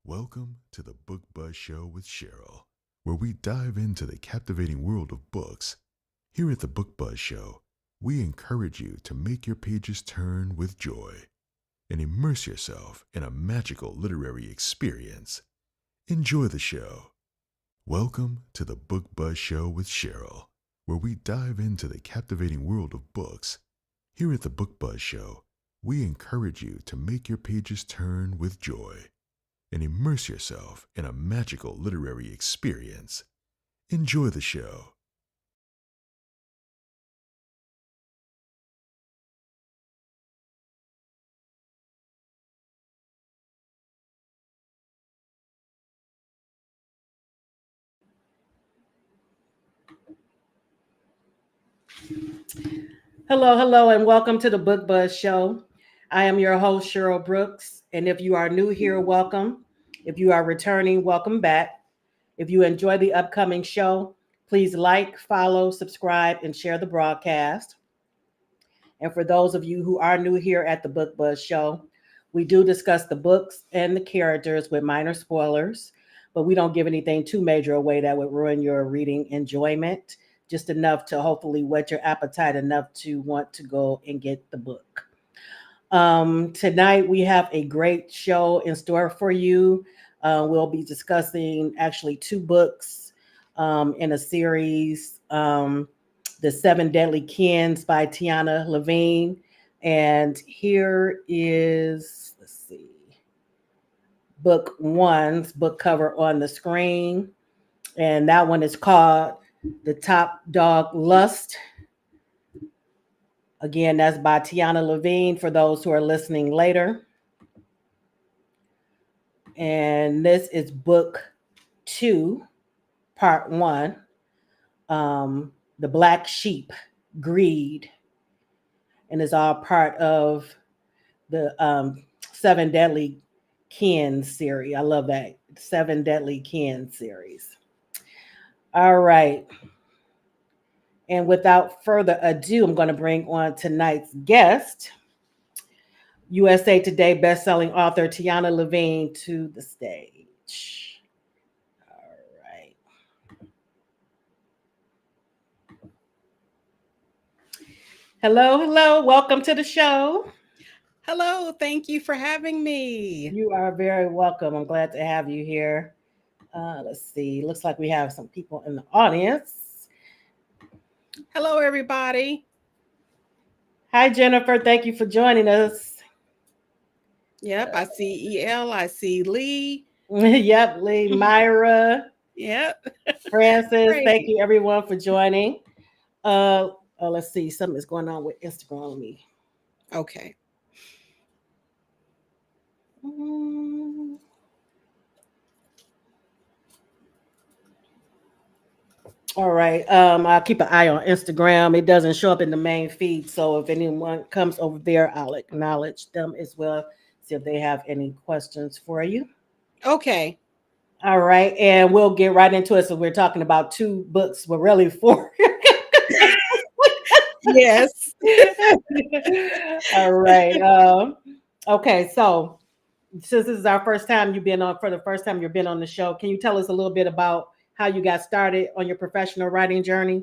Welcome to the Book Buzz Show with Cheryl, where we dive into the captivating world of books. Here at the Book Buzz Show, we encourage you to make your pages turn with joy and immerse yourself in a magical literary experience. Enjoy the show. Welcome to the Book Buzz Show with Cheryl, where we dive into the captivating world of books. Here at the Book Buzz Show, we encourage you to make your pages turn with joy and immerse yourself in a magical literary experience. Enjoy the show. Hello, and welcome to the Book Buzz Show. I am your host, Cheryl Brooks. And if you are new here, welcome. If you are returning, welcome back. If you enjoy the upcoming show, please like, follow, subscribe, and share the broadcast. And for those of you who are new here at the Book Buzz Show, we do discuss the books and the characters with minor spoilers, but we don't give anything too major away that would ruin your reading enjoyment, just enough to hopefully whet your appetite enough to want to go and get the book. Tonight, we have a great show in store for you. We'll be discussing actually two books in a series. The Seven Deadly Kins by Tiana Laveen. And here is, let's see, book one's book cover on the screen. And that one is called The Top Dog Lust. Again, that's by Tiana Laveen for those who are listening later. And this is book two, part one. The Black Sheep, Greed, and is all part of the Seven Deadly Kin series. I love that. Seven Deadly Kin series. All right. And without further ado, I'm going to bring on tonight's guest, USA Today bestselling author Tiana Laveen, to the stage. All right. Hello. Welcome to the show. Hello, thank you for having me. You are very welcome. I'm glad to have you here. Let's see. Looks like we have some people in the audience. Hello, everybody. Hi, Jennifer. Thank you for joining us. Yep, I see EL, I see Lee. Yep, Lee, Myra, Yep, Francis. Thank great. you, everyone, for joining. Let's see. Something is going on with Instagram. Let me. Okay. Mm. All right. I'll keep an eye on Instagram. It doesn't show up in the main feed, so if anyone comes over there, I'll acknowledge them as well. See if they have any questions for you. Okay. All right, and we'll get right into it. So we're talking about two books, but really four. Yes. All right. Okay, so since this is our first time you've been on, for the first time you've been on the show, can you tell us a little bit about how you got started on your professional writing journey?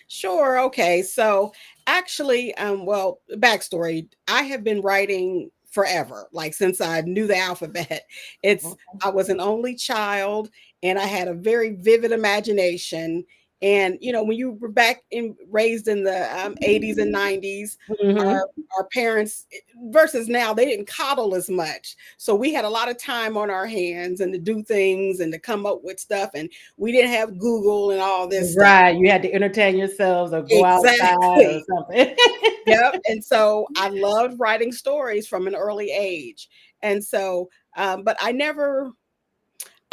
Sure. Okay. So actually, backstory. I have been writing forever, like since I knew the alphabet. It's I was an only child and I had a very vivid imagination. And when you were back in raised in the 80s and 90s, Mm-hmm. our parents versus now, they didn't coddle as much. So we had a lot of time on our hands and to do things and to come up with stuff. And we didn't have Google and all this stuff. Right, you had to entertain yourselves or go outside or Exactly. something. Yep. And so I loved writing stories from an early age. And so, but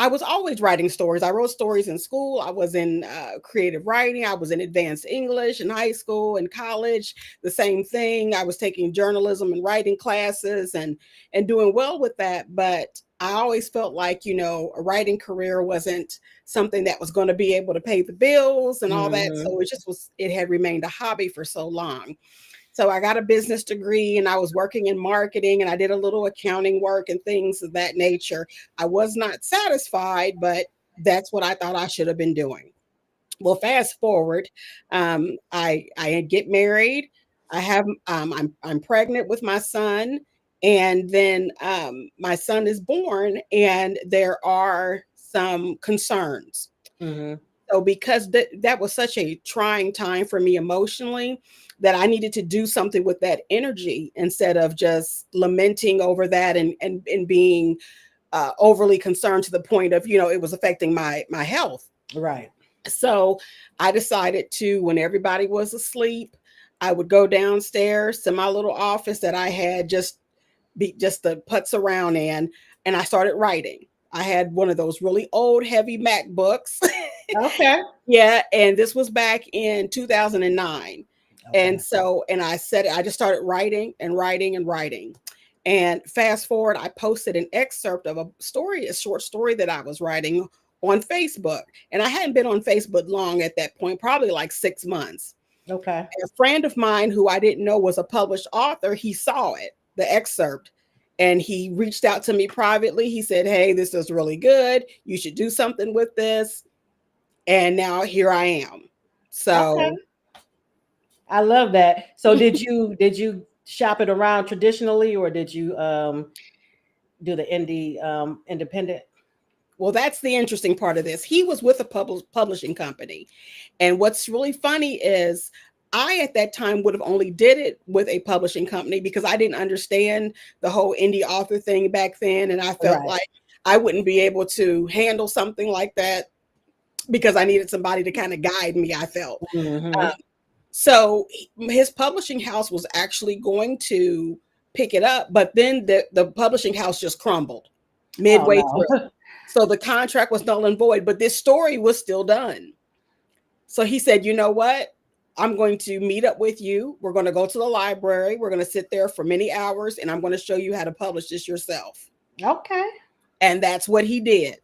I was always writing stories. I wrote stories in school. I was in creative writing. I was in advanced English in high school and college. The same thing. I was taking journalism and writing classes and doing well with that. But I always felt like a writing career wasn't something that was going to be able to pay the bills and all that. Hmm. So it had remained a hobby for so long. So I got a business degree and I was working in marketing and I did a little accounting work and things of that nature. I was not satisfied, but that's what I thought I should have been doing. Well, fast forward, I get married. I have I'm pregnant with my son, and then my son is born, and there are some concerns. Mm-hmm. So because that was such a trying time for me emotionally, that I needed to do something with that energy instead of just lamenting over that and being overly concerned to the point of, it was affecting my health. Right. So I decided to, when everybody was asleep, I would go downstairs to my little office that I had just the putz around in, and I started writing. I had one of those really old, heavy MacBooks. Okay. Yeah, and this was back in 2009. Okay. And so, and I just started writing and writing and writing. And fast forward, I posted an excerpt of a short story that I was writing on Facebook. And I hadn't been on Facebook long at that point, probably like 6 months. Okay. And a friend of mine who I didn't know was a published author, he saw it, the excerpt, and he reached out to me privately. He said, "Hey, this is really good. You should do something with this." And now here I am. Okay. So I love that. So did you shop it around traditionally, or did you do the indie independent? well, that's the interesting part of this. He was with a publishing company. And what's really funny is I at that time would have only did it with a publishing company because I didn't understand the whole indie author thing back then. And I felt Right. like I wouldn't be able to handle something like that because I needed somebody to kind of guide me, I felt. Mm-hmm. So his publishing house was actually going to pick it up, but then the publishing house just crumbled Oh midway through. no. So the contract was null and void, but this story was still done. So he said, "You know what? I'm going to meet up with you. We're going to go to the library. We're going to sit there for many hours and I'm going to show you how to publish this yourself." Okay. And that's what he did.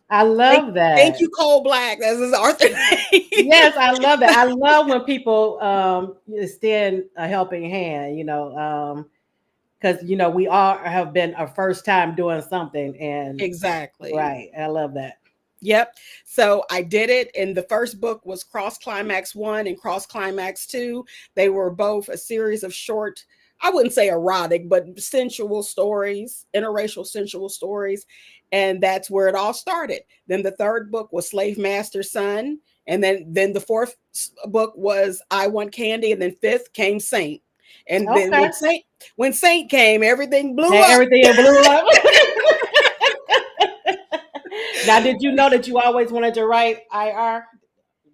I Thank, love thank that. you, Cole Black. That's his Arthur name. Yes, I love that. I love when people extend a helping hand, because we all have been our first time doing something, and Exactly. right. I love that. Yep. So I did it. And the first book was Cross Climax 1 and Cross Climax 2. They were both a series of short, I wouldn't say erotic, but sensual stories, interracial sensual stories. And that's where it all started. Then the third book was Slave Master Son. And then the fourth book was I Want Candy. And then fifth came Saint. And then Okay. when Saint came, everything blew And up. everything blew up. Now, did you know that you always wanted to write IR?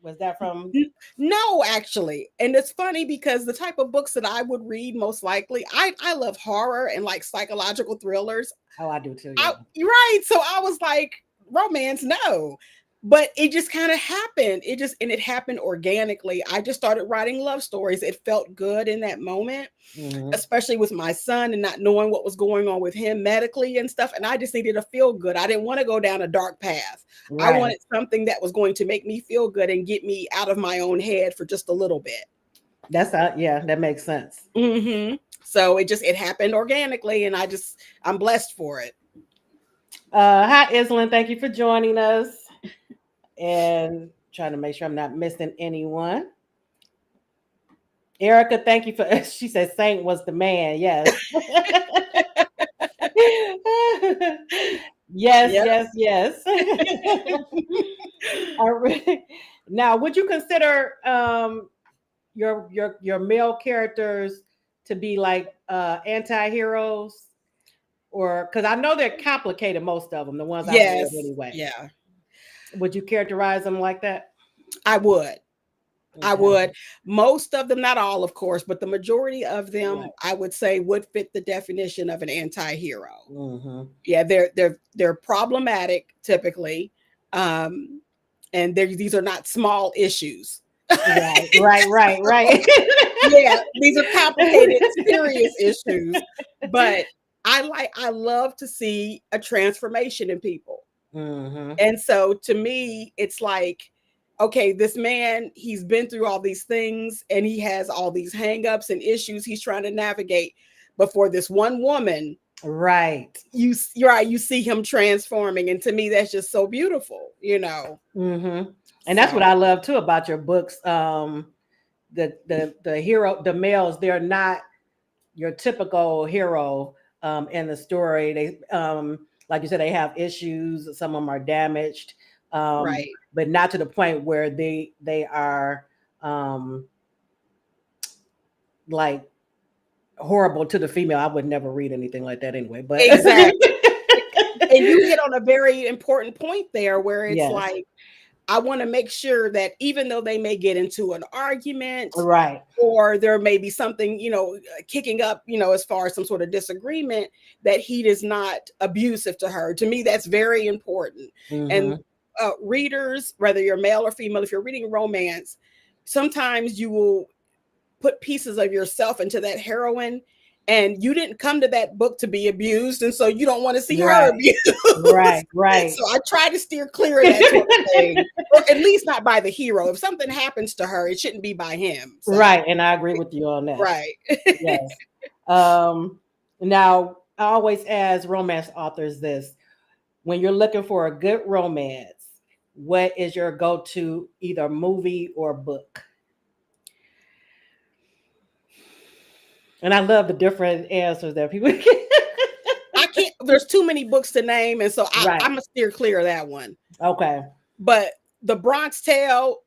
Was that from? No, actually. And it's funny because the type of books that I would read most likely, I love horror and like psychological thrillers. Oh, I do too. Yeah. You're right. So I was like, romance, no. But it just kind of happened. And it happened organically. I just started writing love stories. It felt good in that moment, Mm-hmm. especially with my son and not knowing what was going on with him medically and stuff. And I just needed to feel good. I didn't want to go down a dark path. I Right. wanted something that was going to make me feel good and get me out of my own head for just a little bit. That's yeah. That makes sense. So it happened organically, and I'm blessed for it. Hi, Islin. Thank you for joining us. And trying to make sure I'm not missing anyone. Erica, thank you for. She said Saint was the man. Yes. Yes, Yep. yes, yes. Now, would you consider your male characters to be like anti-heroes? Or because I know they're complicated, most of them, the ones I've read Yes. anyway. Yeah. Would you characterize them like that? I would. I Okay. would. Most of them, not all, of course, but the majority of them, Right. I would say, would fit the definition of an anti-hero. Mm-hmm. Yeah, they're problematic typically, and these are not small issues. Right, right, right, right. Yeah, these are complicated, serious issues. But I love to see a transformation in people. Mm-hmm. And so to me, it's like, okay, this man, he's been through all these things and he has all these hangups and issues he's trying to navigate. But for this one woman, right, you're right, you see him transforming. And to me, that's just so beautiful, you know. Mm-hmm. And that's what I love too about your books. The hero, the males, they're not your typical hero in the story. They like you said, they have issues. Some of them are damaged, Right. but not to the point where they are like horrible to the female. I would never read anything like that anyway. But Exactly. And you hit on a very important point there where it's yes. like, I want to make sure that even though they may get into an argument, right, or there may be something, you know, kicking up, you know, as far as some sort of disagreement, that he is not abusive to her. To me, that's very important. And readers, whether you're male or female, if you're reading romance, sometimes you will put pieces of yourself into that heroine, and you didn't come to that book to be abused, and so you don't want to see her abused. Right. So I try to steer clear of that sort of thing, or at least not by the hero. If something happens to her, it shouldn't be by him. So. Right, and I agree with you on that. Right. Yes. Now, I always ask romance authors this: when you're looking for a good romance, what is your go-to either movie or book? And I love the different answers that people get. I can't, there's too many books to name, and so I'm gonna steer clear of that one. Okay. But The Bronx Tale,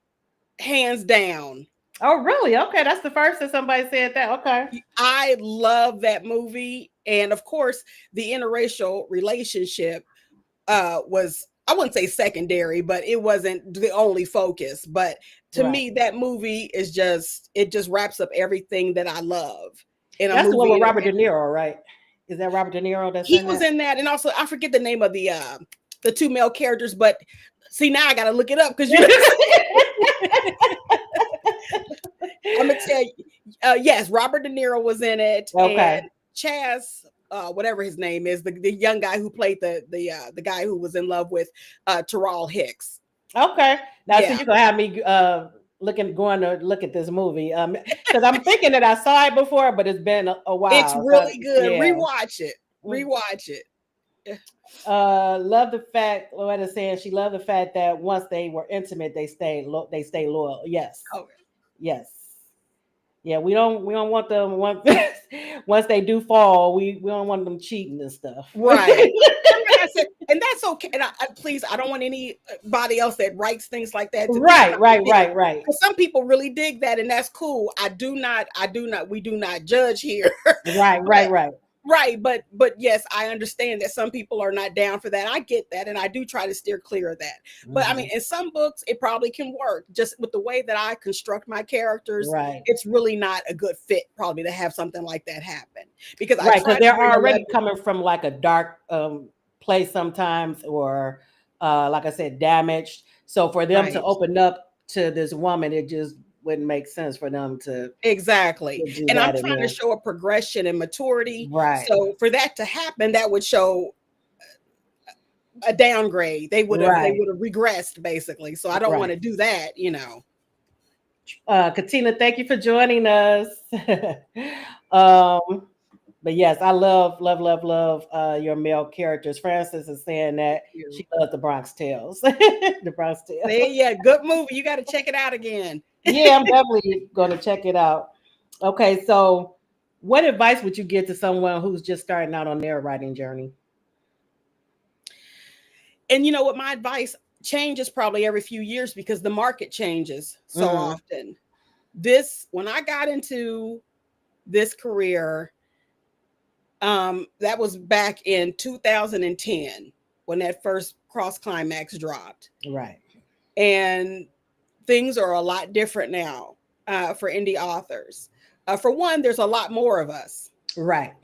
hands down. Oh, really? Okay, that's the first that somebody said that. Okay. I love that movie. And of course, the interracial relationship was, I wouldn't say secondary, but it wasn't the only focus. But to me, that movie is just, it just wraps up everything that I love. That's the one with Robert De Niro, right? Is that Robert De Niro? He was in that, and also I forget the name of the two male characters. But see, now I got to look it up because you. I'm gonna tell you, yes, Robert De Niro was in it. Okay. And Chaz, whatever his name is, the young guy who played the guy who was in love with Terrell Hicks. Okay, now so you're gonna have me going to look at this movie because I'm thinking that I saw it before, but it's been a while. It's really good. Yeah. Rewatch it. Rewatch it. Love the fact Loretta's saying she loved the fact that once they were intimate, they stay loyal. Yes. Okay. Yes. Yeah, we don't want them once they do fall, we don't want them cheating and stuff. Right. And that's okay. And please, I don't want anybody else that writes things like that. Right. Because some people really dig that, and that's cool. We do not judge here. Right. But yes, I understand that some people are not down for that. I get that. And I do try to steer clear of that. But I mean, in some books, it probably can work just with the way that I construct my characters. Right. It's really not a good fit probably to have something like that happen, because they're already coming from like a dark place sometimes, or like I said, damaged. So for them to open up to this woman, it just wouldn't make sense for them to and I'm trying to show a progression and maturity, right? So for that to happen, that would show a downgrade. They would have regressed basically. So I don't want to do that, you know. Katina, thank you for joining us. But yes, I love your male characters. Frances is saying that she loves the Bronx Tales. The Bronx Tales. Yeah, good movie. You got to check it out again. Yeah, I'm definitely going to check it out. Okay, so what advice would you give to someone who's just starting out on their writing journey? And you know what, my advice changes probably every few years because the market changes so often. When I got into this career, that was back in 2010 when that first Cross Climax dropped. Right. And things are a lot different now for indie authors. For one, there's a lot more of us. Right.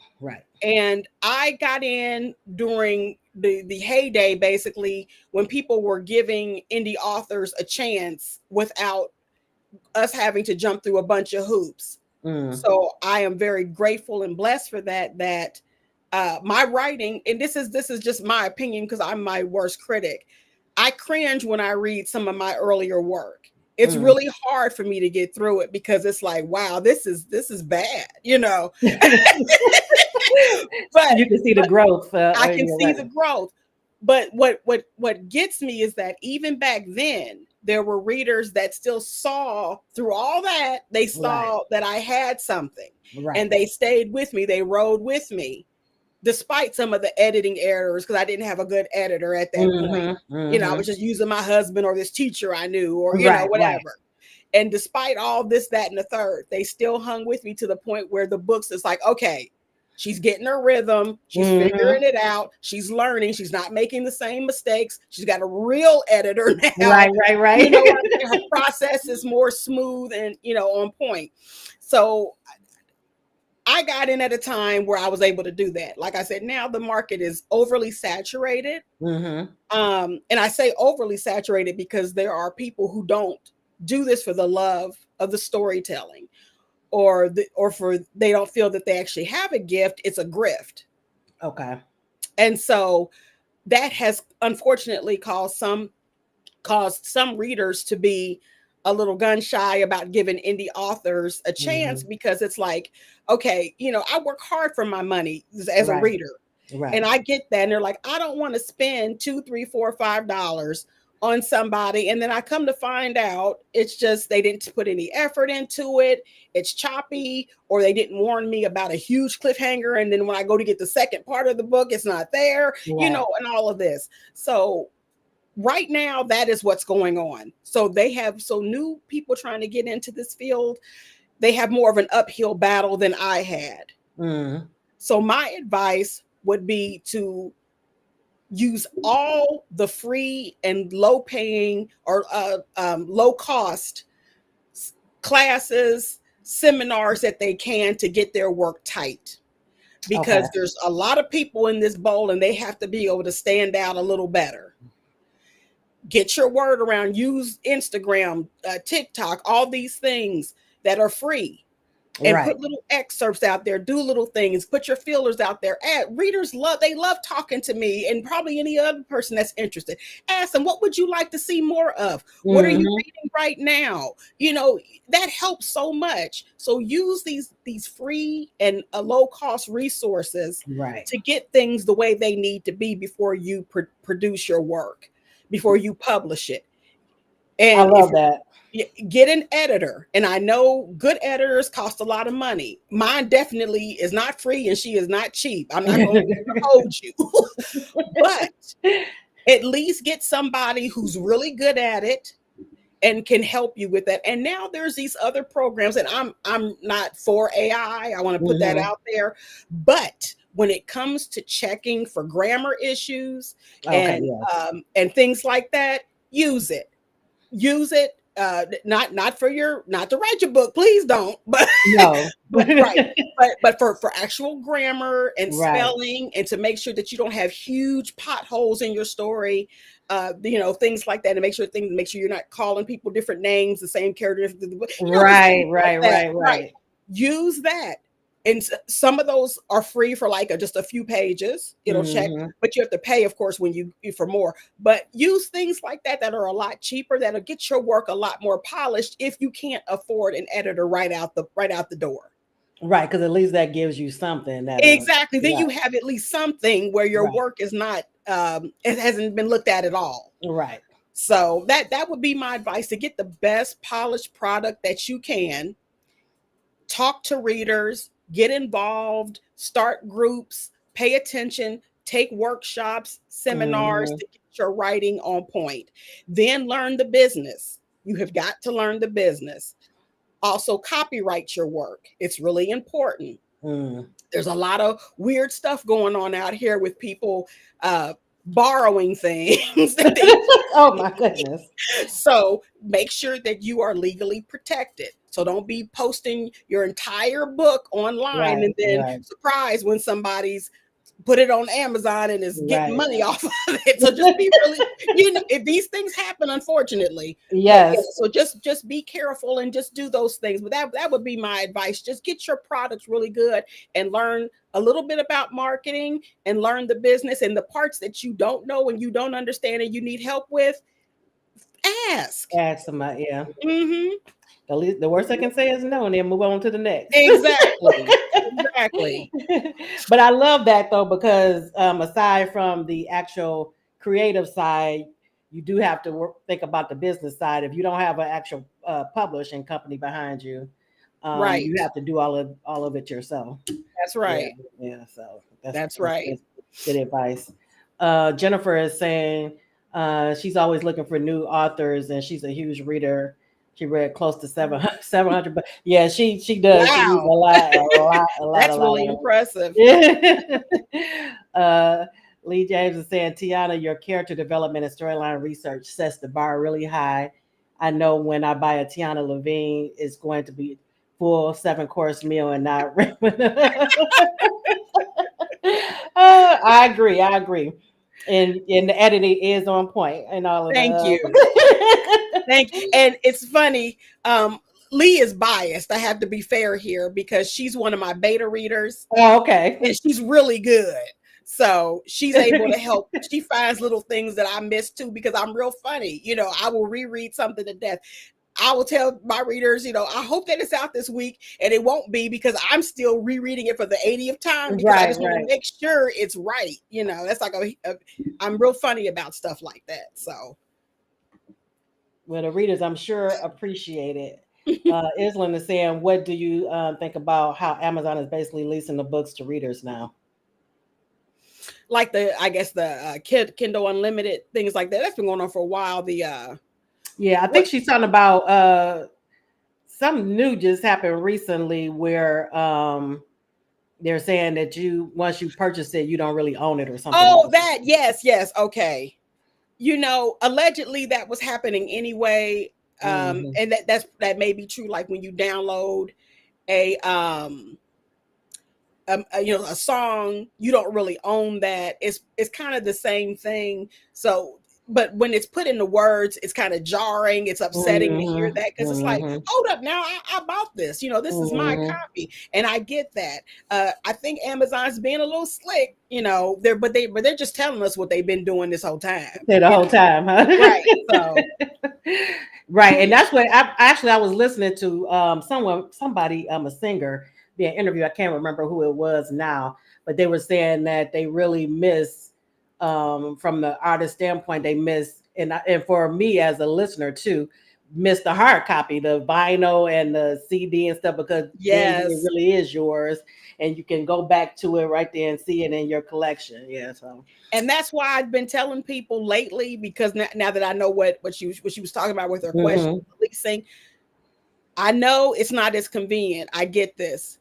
And I got in during the heyday, basically, when people were giving indie authors a chance without us having to jump through a bunch of hoops. So I am very grateful and blessed for that my writing, and this is just my opinion because I'm my worst critic, I cringe when I read some of my earlier work. It's really hard for me to get through it because it's like, wow, this is bad, you know. But You can see the growth. I In can your see the writing. growth. But what gets me is that even back then, there were readers that still saw through all that, they Right. saw that I had something. And Right. they stayed with me, they rode with me, despite some of the editing errors, because I didn't have a good editor at that point. You know, I was just using my husband or this teacher I knew, or, you know, Right. Right. whatever. And despite all this, that, and the third, they still hung with me to the point where the books is like, okay, she's getting her rhythm, she's figuring it out, she's learning, she's not making the same mistakes, she's got a real editor now. Right. Right. Right. You know what I'm saying? Her process is more smooth and, you know, on point. So I got in at a time where I was able to do that. Like I said, now the market is overly saturated. And I say overly saturated because there are people who don't do this for the love of the storytelling, or for they don't feel that they actually have a gift. It's a grift. Okay. And so that has unfortunately caused some readers to be a little gun shy about giving indie authors a chance, because it's like, okay, you know, I work hard for my money as a Right. reader. Right. And I get that. And they're like, I don't want to spend $2, $3, $4, $5 on somebody. And then I come to find out it's just they didn't put any effort into it. It's choppy, or they didn't warn me about a huge cliffhanger. And then when I go to get the second part of the book, it's not there, you know, and all of this. So right now, that is what's going on. So new people trying to get into this field, they have more of an uphill battle than I had. So my advice would be to use all the free and low paying or low cost classes, seminars that they can to get their work tight. Because there's a lot of people in this bowl and they have to be able to stand out a little better. Get your word around, use Instagram, TikTok, all these things that are free. And put little excerpts out there, do little things, put your feelers out there. Readers love talking to me, and probably any other person that's interested. Ask them, what would you like to see more of? What are you reading right now? You know, that helps so much. So use these free and low cost resources to get things the way they need to be before you produce your work, before you publish it. And I love that. Get an editor. And I know good editors cost a lot of money. Mine definitely is not free, and she is not cheap. I'm not going to hold you. But at least get somebody who's really good at it and can help you with that. And now there's these other programs, and I'm not for AI. I want to put that out there. But when it comes to checking for grammar issues and things like that, use it. Use it. Not to write your book, please don't. But no, but for actual grammar and spelling, and to make sure that you don't have huge potholes in your story, you know, things like that, and make sure you're not calling people different names, the same character. Right. Use that. And some of those are free for like just a few pages. It'll check, but you have to pay, of course, when you for more. But use things like that are a lot cheaper. That'll get your work a lot more polished if you can't afford an editor right out the door. Right, because at least that gives you something. Exactly. Then you have at least something where your work is not it hasn't been looked at all. Right. So that would be my advice, to get the best polished product that you can. Talk to readers, get involved, start groups, pay attention, take workshops, seminars to get your writing on point. Then learn the business. You have got to learn the business. Also, copyright your work. It's really important. There's a lot of weird stuff going on out here with people borrowing things. Oh my goodness. So make sure that you are legally protected. So don't be posting your entire book online and then surprised when somebody's put it on Amazon and is getting Right. money off of it. So just be really, if these things happen, unfortunately. Yes. But so just be careful and just do those things. But that would be my advice. Just get your products really good and learn a little bit about marketing and learn the business, and the parts that you don't know and you don't understand and you need help with, ask. Ask somebody, yeah. Mm-hmm. The worst I can say is no, and then move on to the next. Exactly. Exactly. But I love that though, because aside from the actual creative side, you do have to think about the business side. If you don't have an actual publishing company behind you, Right. you have to do all of it yourself. That's right. Yeah. So That's right. good advice. Jennifer is saying she's always looking for new authors, and she's a huge reader. She read close to 700, but yeah, she does. She reads Wow. a lot. That's really impressive. Lee James is saying, Tiana, your character development and storyline research sets the bar really high. I know when I buy a Tiana Laveen, it's going to be full 7-course meal and not. I agree. And the editing is on point and all of Thank that. you. Thank you. And it's funny. Lee is biased. I have to be fair here because she's one of my beta readers. Oh, okay. And she's really good. So she's able to help. She finds little things that I miss too because I'm real funny. I will reread something to death. I will tell my readers, I hope that it's out this week, and it won't be because I'm still rereading it for the 80th time because I just want to make sure it's right. That's like I'm real funny about stuff like that. So, well, the readers, I'm sure, appreciate it. Island is saying, what do you think about how Amazon is basically leasing the books to readers now? Like the Kindle Unlimited, things like that. That's been going on for a while. Yeah, I think she's talking about something new just happened recently where they're saying that once you purchase it, you don't really own it or something. Oh, that yes, okay. Allegedly that was happening anyway, and that may be true. Like when you download a song, you don't really own that. It's kind of the same thing. So. But when it's put into words, it's kind of jarring. It's upsetting to hear that because it's like, hold up, now I bought this. This is my copy, and I get that. I think Amazon's being a little slick. They're just telling us what they've been doing this whole time. Whole time, huh? Right. So. Right, and that's what I was listening to somebody, a singer, being interviewed. I can't remember who it was now, but they were saying that they really miss. From the artist standpoint, they miss, and for me as a listener too, miss the hard copy, the vinyl and the CD and stuff, because it really is yours, and you can go back to it right there and see it in your collection. Yeah, so. And that's why I've been telling people lately, because now that I know what she was talking about with her question leasing, I know it's not as convenient. I get this.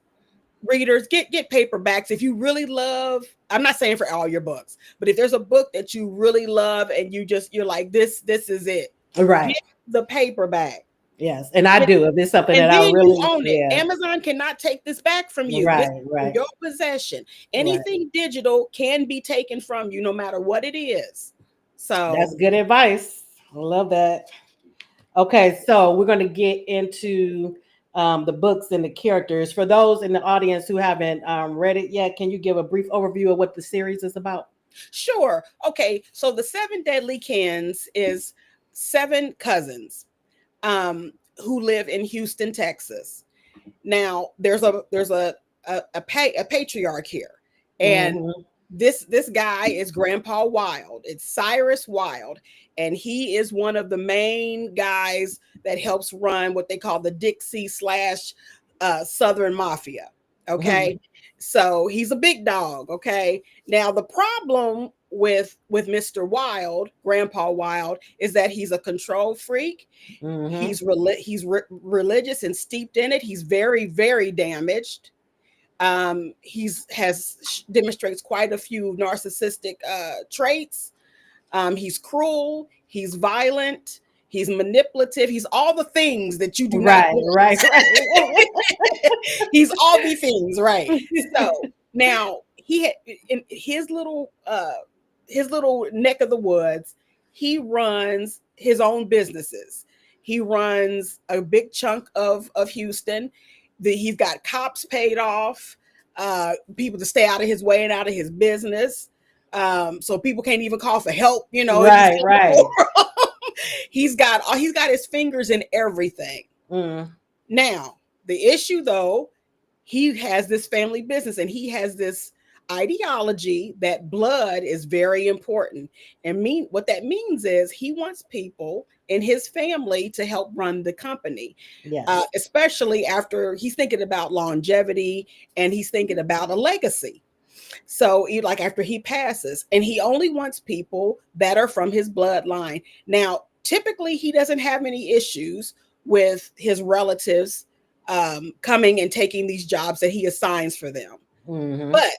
Readers, get paperbacks if you really love. I'm not saying for all your books, but if there's a book that you really love and you're like, this is it, right? Get the paperback. Yes, and I do. If it's something that I really own it, Amazon cannot take this back from you. Right, this is your possession. Anything digital can be taken from you, no matter what it is. So that's good advice. I love that. Okay, so we're going to get into the books and the characters. For those in the audience who haven't read it yet, can you give a brief overview of what the series is about? Sure. Okay, so the 7 Deadly Kins is 7 cousins who live in Houston, Texas. Now, there's a patriarch here, and this guy is Grandpa Wild. It's Cyrus Wild, and he is one of the main guys that helps run what they call the Dixie / Southern Mafia. Okay, so he's a big dog. Okay, now the problem with Mr. Wild, Grandpa Wild, is that he's a control freak. He's religious and steeped in it. He's very, very damaged. Demonstrates quite a few narcissistic traits. He's cruel. He's violent. He's manipulative. He's all the things that you do not want. Right. He's all the things, right? So now he had in his little neck of the woods, he runs his own businesses. He runs a big chunk of Houston. He's got cops paid off, people to stay out of his way and out of his business. So people can't even call for help, you know. Right, right. He's got his fingers in everything. Mm. Now, the issue though, he has this family business and he has this ideology that blood is very important. And what that means is he wants people in his family to help run the company. Yes. Especially after he's thinking about longevity and he's thinking about a legacy. So like after he passes, and he only wants people that are from his bloodline. Now, typically he doesn't have any issues with his relatives coming and taking these jobs that he assigns for them. Mm-hmm. But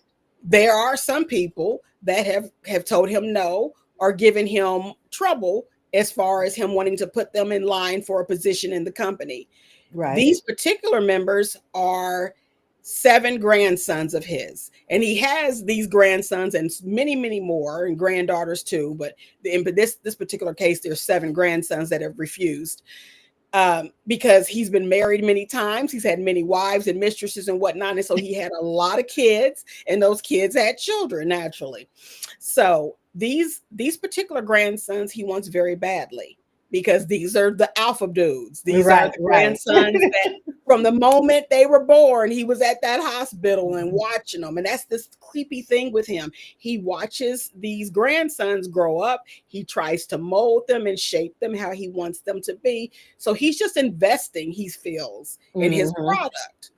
there are some people that have told him no or given him trouble as far as him wanting to put them in line for a position in the company. Right. These particular members are 7 grandsons of his, and he has these grandsons and many, many more, and granddaughters too. But in this particular case, there's 7 grandsons that have refused. Because he's been married many times. He's had many wives and mistresses and whatnot. And so he had a lot of kids, and those kids had children naturally. So these particular grandsons he wants very badly, because these are the alpha dudes. These are the grandsons that from the moment they were born, he was at that hospital and watching them. And that's this creepy thing with him. He watches these grandsons grow up. He tries to mold them and shape them how he wants them to be. So he's just investing, he feels, in his product.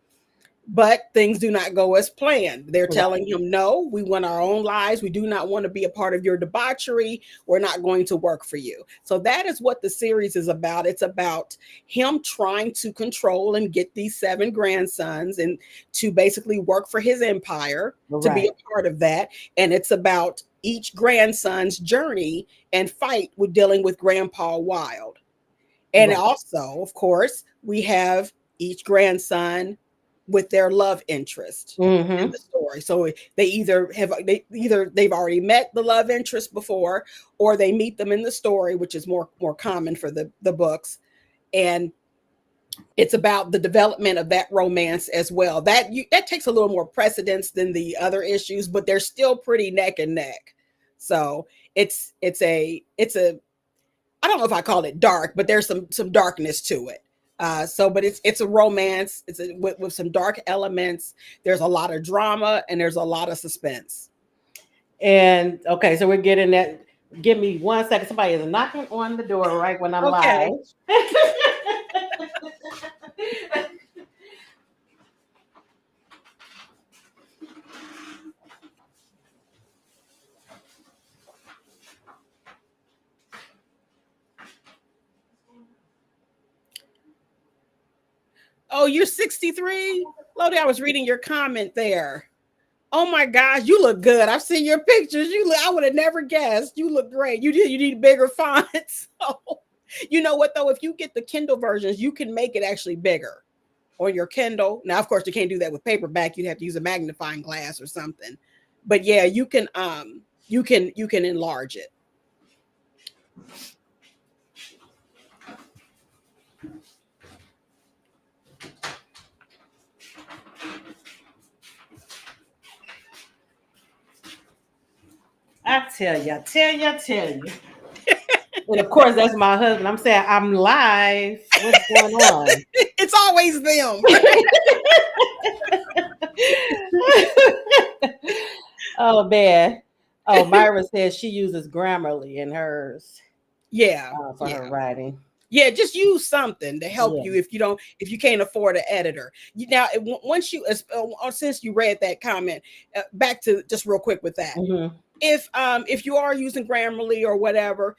But things do not go as planned. They're telling him, no, we want our own lives. We do not want to be a part of your debauchery. We're not going to work for you. So that is what the series is about. It's about him trying to control and get these 7 grandsons and to basically work for his empire, to be a part of that. And it's about each grandson's journey and fight with dealing with Grandpa Wild. And also, of course, we have each grandson with their love interest in the story. So they've already met the love interest before, or they meet them in the story, which is more common for the books. And it's about the development of that romance as well. That takes a little more precedence than the other issues, but they're still pretty neck and neck. So it's a I don't know if I call it dark, but there's some darkness to it. But it's a romance. It's with some dark elements. There's a lot of drama and there's a lot of suspense. And okay, so we're getting that. Give me 1 second. Somebody is knocking on the door right when I'm live. Oh, you're 63? Lodi, I was reading your comment there. Oh my gosh, you look good. I've seen your pictures. I would have never guessed. You look great. You need bigger fonts. So, you know what though? If you get the Kindle versions, you can make it actually bigger on your Kindle. Now, of course, you can't do that with paperback. You'd have to use a magnifying glass or something. But yeah, you can enlarge it. I tell you. And of course, that's my husband. I'm saying I'm live. What's going on? It's always them. Oh man. Oh, Myra says she uses Grammarly in hers. Yeah, for her writing. Yeah, just use something to help you if you can't afford an editor. Since you read that comment, back to just real quick with that. If you are using Grammarly or whatever,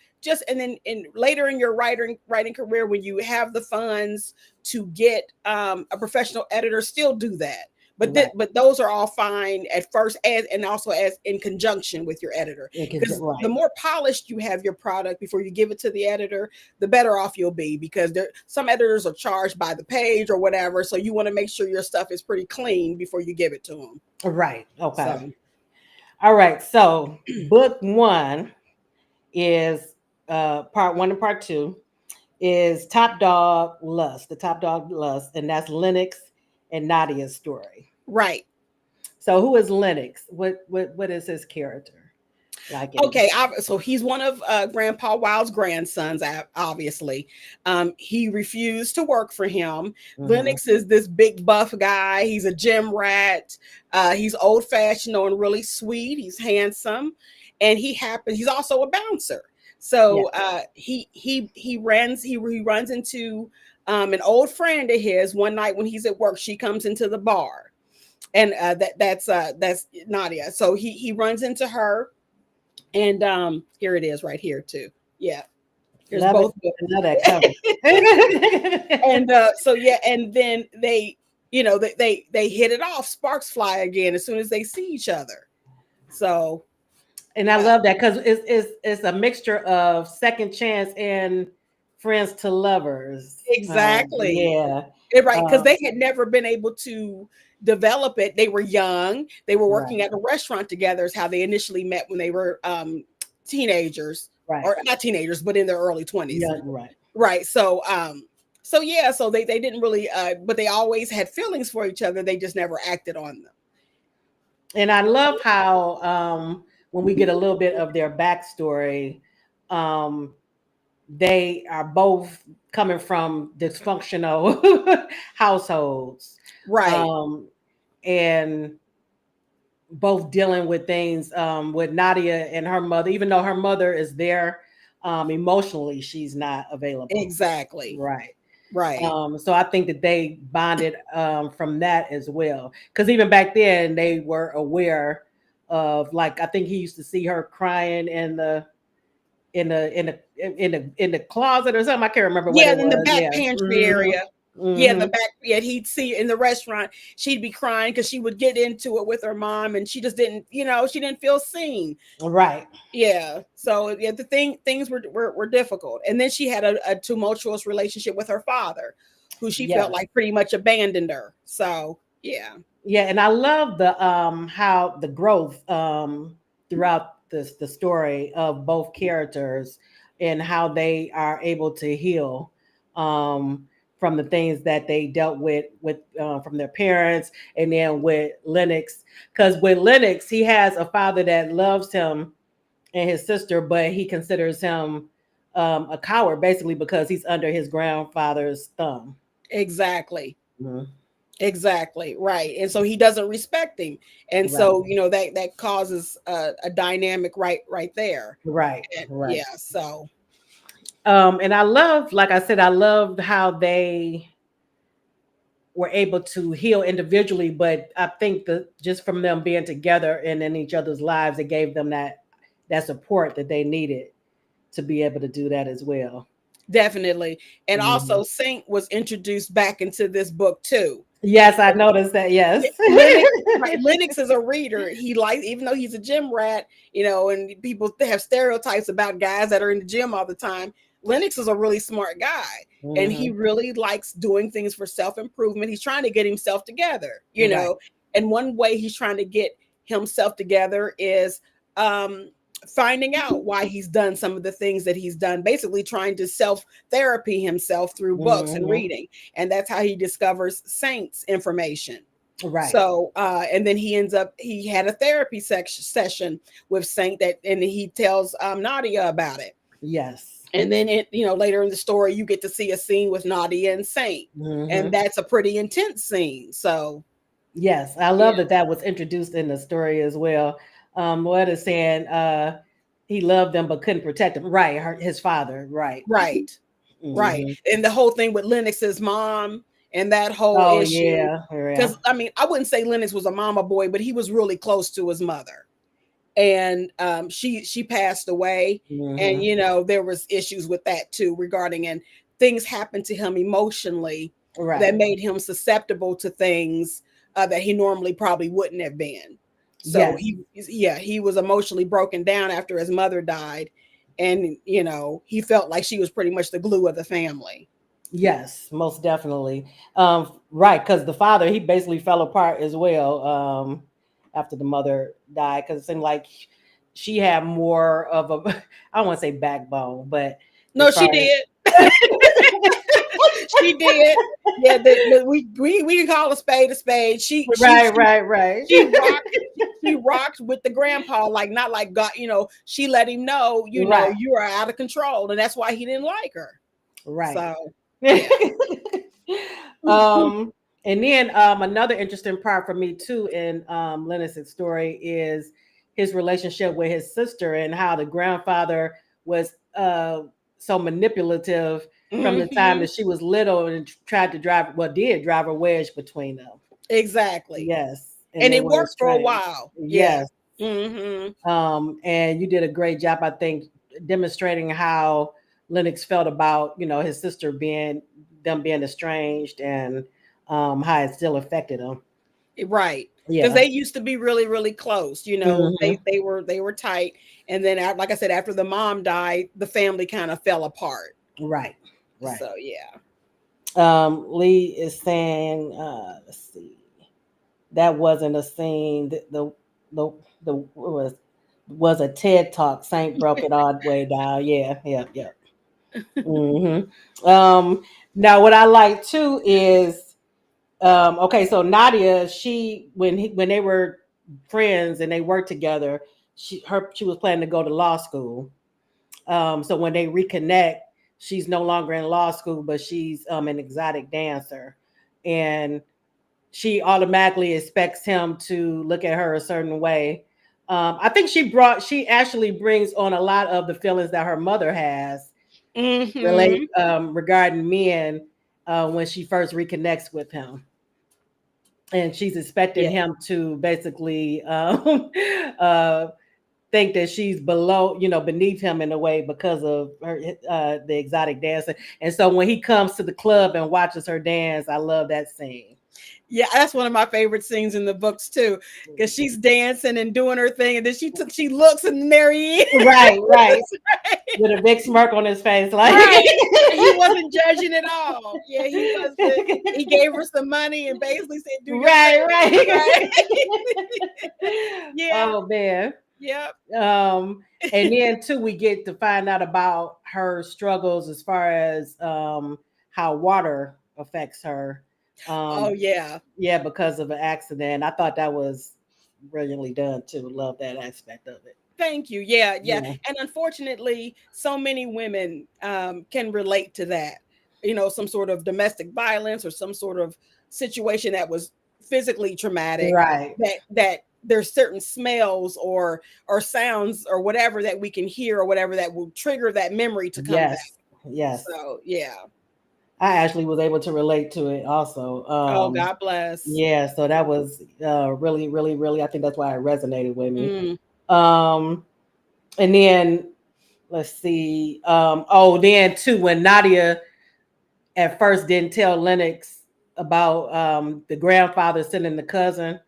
and then later in your writing career, when you have the funds to get a professional editor, still do that. But those are all fine at first, and also as in conjunction with your editor. Because the more polished you have your product before you give it to the editor, the better off you'll be. Because some editors are charged by the page or whatever, so you want to make sure your stuff is pretty clean before you give it to them. Right. Okay. All right. So book one is part one and part two is Top Dog Lust, the Top Dog Lust, and that's Lennox and Nadia's story. Right. So who is Lennox? What is his character like in Okay, so he's one of Grandpa Wild's grandsons. Obviously, he refused to work for him. Mhm. Lennox is this big buff guy. He's a gym rat. He's old fashioned and really sweet. He's handsome, and he's also a bouncer. Yeah. So he runs into an old friend of his one night when he's at work. She comes into the bar, and that's Nadia. So he runs into her, and here it is right here too. Yeah, here's Love it. both books. I know that cover. And so yeah, and then they hit it off. Sparks fly again as soon as they see each other. So And I love that because it's a mixture of second chance and friends to lovers. exactly. Yeah. Right, because Um, they had never been able to develop it. They were young. They were right. working at a restaurant together. Is how they initially met when they were teenagers, Right. or not teenagers, but in their early 20s. Yeah. Right. Right. So yeah, so they didn't really but they always had feelings for each other. They just never acted on them. And I love how when we get a little bit of their backstory, um, they are both coming from dysfunctional households, Right. um, and both dealing with things with Nadia and her mother. Even though her mother is there emotionally, she's not available. Exactly. Right. Right. So I think that they bonded from that as well. Because even back then, they were aware of, like, I think he used to see her crying in the closet or something. I can't remember what Yeah, it in the was. back Yeah. pantry Hmm. area. Yeah, the Hmm. back. Yeah, he'd see in the restaurant. She'd be crying because she would get into it with her mom, and she just didn't. She didn't feel seen. Right. Yeah. So yeah, things were difficult, and then she had a tumultuous relationship with her father, who she felt Yes. like pretty much abandoned her. So yeah. Yeah, and I love the how the growth throughout the story of both characters and how they are able to heal from the things that they dealt with from their parents, and then with Lennox, because with Lennox he has a father that loves him and his sister, but he considers him a coward basically because he's under his grandfather's thumb. Exactly. Mhm. Exactly. Right. And so he doesn't respect him. And Right, so, that causes a dynamic right there. right, And right. yeah, so And I love, like I said, I loved how they were able to heal individually, but I think that just from them being together and in each other's lives, it gave them that support that they needed to be able to do that as well. definitely. And Mhm. also Saint was introduced back into this book too. Yes, I noticed that. Yes. Yeah, Lennox, right? Lennox is a reader. He likes, even though he's a gym rat, and people have stereotypes about guys that are in the gym all the time. Lennox is a really smart guy, and he Hmm. really likes doing things for self improvement. He's trying to get himself together, Right. and one way he's trying to get himself together is um, finding out why he's done some of the things that he's done, basically trying to self therapy himself through books and Hmm. reading. And that's how he discovers Saint's information. Right. So, and then he had a therapy session with Saint, and he tells Nadia about it. Yes. And then later in the story, you get to see a scene with Nadia and Saint, and Hmm. that's a pretty intense scene. So, Yes. I yeah, love that was introduced in the story as well. What is saying, he loved them but couldn't protect them. Right. His father. Right. right, right. Hmm. And the whole thing with Lennox's mom and that whole Oh issue, yeah. Yeah. because I mean, I wouldn't say Lennox was a mama boy, but he was really close to his mother. And she passed away, and Hmm. there was issues with that too, regarding, and things happened to him emotionally that Right. made him susceptible to things that he normally probably wouldn't have been. So Yes. he was emotionally broken down after his mother died, and he felt like she was pretty much the glue of the family. Yes, most definitely. Right, because the father, he basically fell apart as well. after the mother died, because it seemed like she had more of a I don't want to say backbone, but No, as far she as did. She did. Yeah, we can call a spade a spade. right. She rocked. She rocked with the grandpa, like not like God. She let him know, Right. you are out of control, and that's why he didn't like her. Right. So yeah. um, and then another interesting part for me too in Lennox's story is his relationship with his sister and how the grandfather was so manipulative from the time Hmm. that she was little and tried to did drive a wedge between them. Exactly. Yes, and And they it were worked for a estranged. while. Yeah. Yes. Hmm. And you did a great job, I think, demonstrating how Lennox felt about his sister being estranged, and how it still affected him. Right. Because Yeah. they used to be really, really close. Hmm. They were tight. And then, like I said, after the mom died, the family kind of fell apart. Right. Right. So yeah. Lee is saying, let's see, that wasn't a scene. The what was a TED talk. Saint broke it all the way down. Yeah. Yeah. Yeah. Hmm. Now, what I like too is, okay, so Nadia, when they were friends and they worked together, she was planning to go to law school. So when they reconnect, she's no longer in law school, but she's an exotic dancer, and she automatically expects him to look at her a certain way. I think she actually brings on a lot of the feelings that her mother has Hmm. regarding men when she first reconnects with him, and she's expecting Yeah. him to basically uh, think that she's beneath him in a way because of her the exotic dancer. And so when he comes to the club and watches her dance, I love that scene. Yeah, that's one of my favorite scenes in the books too, because she's dancing and doing her thing, and then she looks and there he is. Right, right. With a big smirk on his face, like Right. And he wasn't judging at all. Yeah, he wasn't. He gave her some money and basically said, "Do your right, thing." right. Right. Yeah. Oh man. Yep. Um, and then too, we get to find out about her struggles as far as how water affects her. Oh Um, yeah. yeah, because of an accident. I thought that was brilliantly done too. Love that aspect of it. Thank you. Yeah, yeah. Yeah. And unfortunately, so many women can relate to that. Some sort of domestic violence or some sort of situation that was physically traumatic. Right. That there's certain smells or sounds or whatever that we can hear or whatever that will trigger that memory to come back. Yes. Yes. So yeah. I actually was able to relate to it also. Oh, God bless. Yeah, so that was really, really, really. I think that's why it resonated with me. Mm. Um, and then let's see. Then too, when Nadia at first didn't tell Lennox about the grandfather sending the cousin.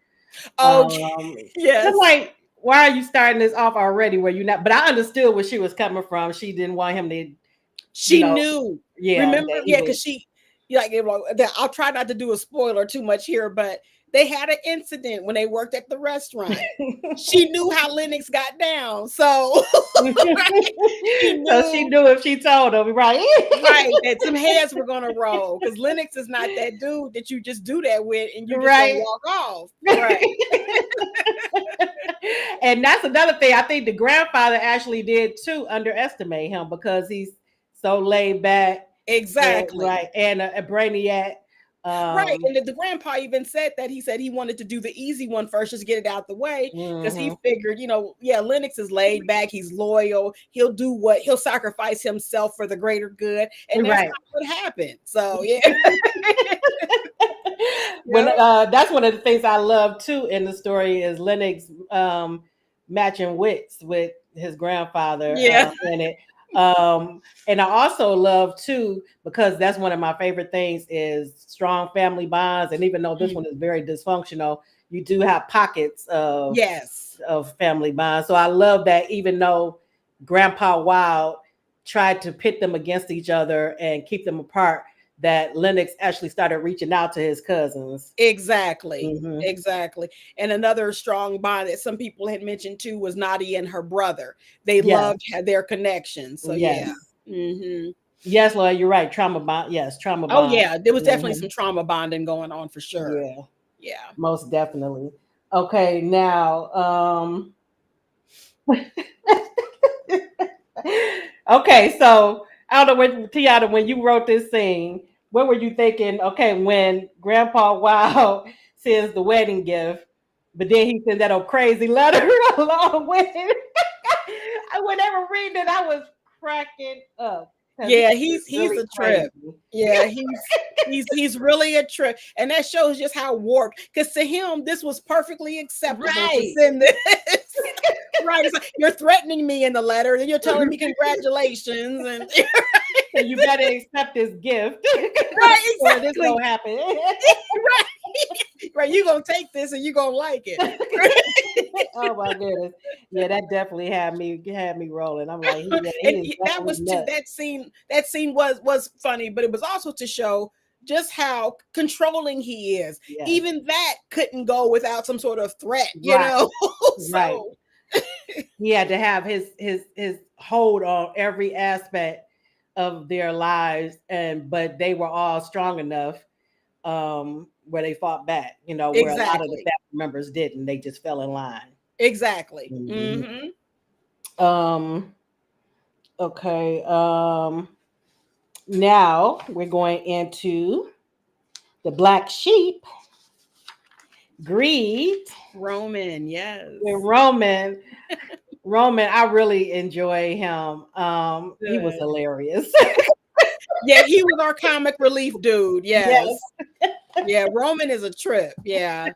Oh, Um, I'm yes. like, why are you starting this off already? Where you not? But I understood where she was coming from. She didn't want him to, you She know, knew. yeah, Remember? that he Yeah, would. because I'll try not to do a spoiler too much here, but they had an incident when they worked at the restaurant. She knew how Lennox got down, so she So she knew, knew if she told him, right? right, that some heads were gonna roll because Lennox is not that dude that you just do that with and you just gonna Right. walk off. Right. And that's another thing. I think the grandfather actually did too underestimate him because he's so laid back and Exactly. right and a brainiac. Right. Um, And the grandpa even said that he said he wanted to do the easy one first, just get it out the way. Because he mhm. figured, yeah, Lennox is laid back, he's loyal, he'll sacrifice himself for the greater good. And that's Right. not what happened. So yeah. When Yep. that's one of the things I love too in the story is Lennox matching wits with his grandfather Yeah. in it. And I also love too because that's one of my favorite things is strong family bonds. And even though this Mm. one is very dysfunctional, you do have pockets Yes. of family bonds. So I love that even though Grandpa Wild tried to pit them against each other and keep them apart, that Lennox actually started reaching out to his cousins. Exactly. Hmm. Exactly. And another strong bond that some people had mentioned too was Nadia and her brother. They Yes, loved had their connection. So yeah. yes, Hmm. yes, Lord, you're right. Trauma bond. Yes, trauma Oh bond. yeah, there was definitely Hmm. some trauma bonding going on for sure. Yeah, Yeah. most definitely. Okay, now, okay, so I don't know when Tiana, when you wrote this scene, what were you thinking? Okay, when Grandpa Wow sends the wedding gift, but then he sends that old crazy letter along with it. Whenever reading it, I was cracking up because Yeah, he's he's really a crazy. trip. Yeah, he's really a trip. And that shows just how warped, because to him this was perfectly acceptable to Right. send this. Right. It's like, you're threatening me in the letter, and you're telling me congratulations, and So you better accept this gift right, or this exactly. gonna happen. Right. Right. You're gonna take this and you're gonna like it. Oh my goodness. Yeah, that definitely had me rolling. I'm like, yeah, he And is that definitely was too, nuts. that scene was funny, but it was also to show just how controlling he is. Yes. Even that couldn't go without some sort of threat, you Right, know. right. So He had to have his hold on every aspect of their lives, and but they were all strong enough where they fought back, where a lot of the exactly. family members didn't. They just fell in line. Exactly. Mhm. Hmm. Um okay. Now we're going into the black sheep, greed, Roman, yes. with Roman. Roman, I really enjoy him. He was Good. hilarious. Yeah, he was our comic relief dude. Yes. Yes. Yeah, Roman is a trip. Yeah.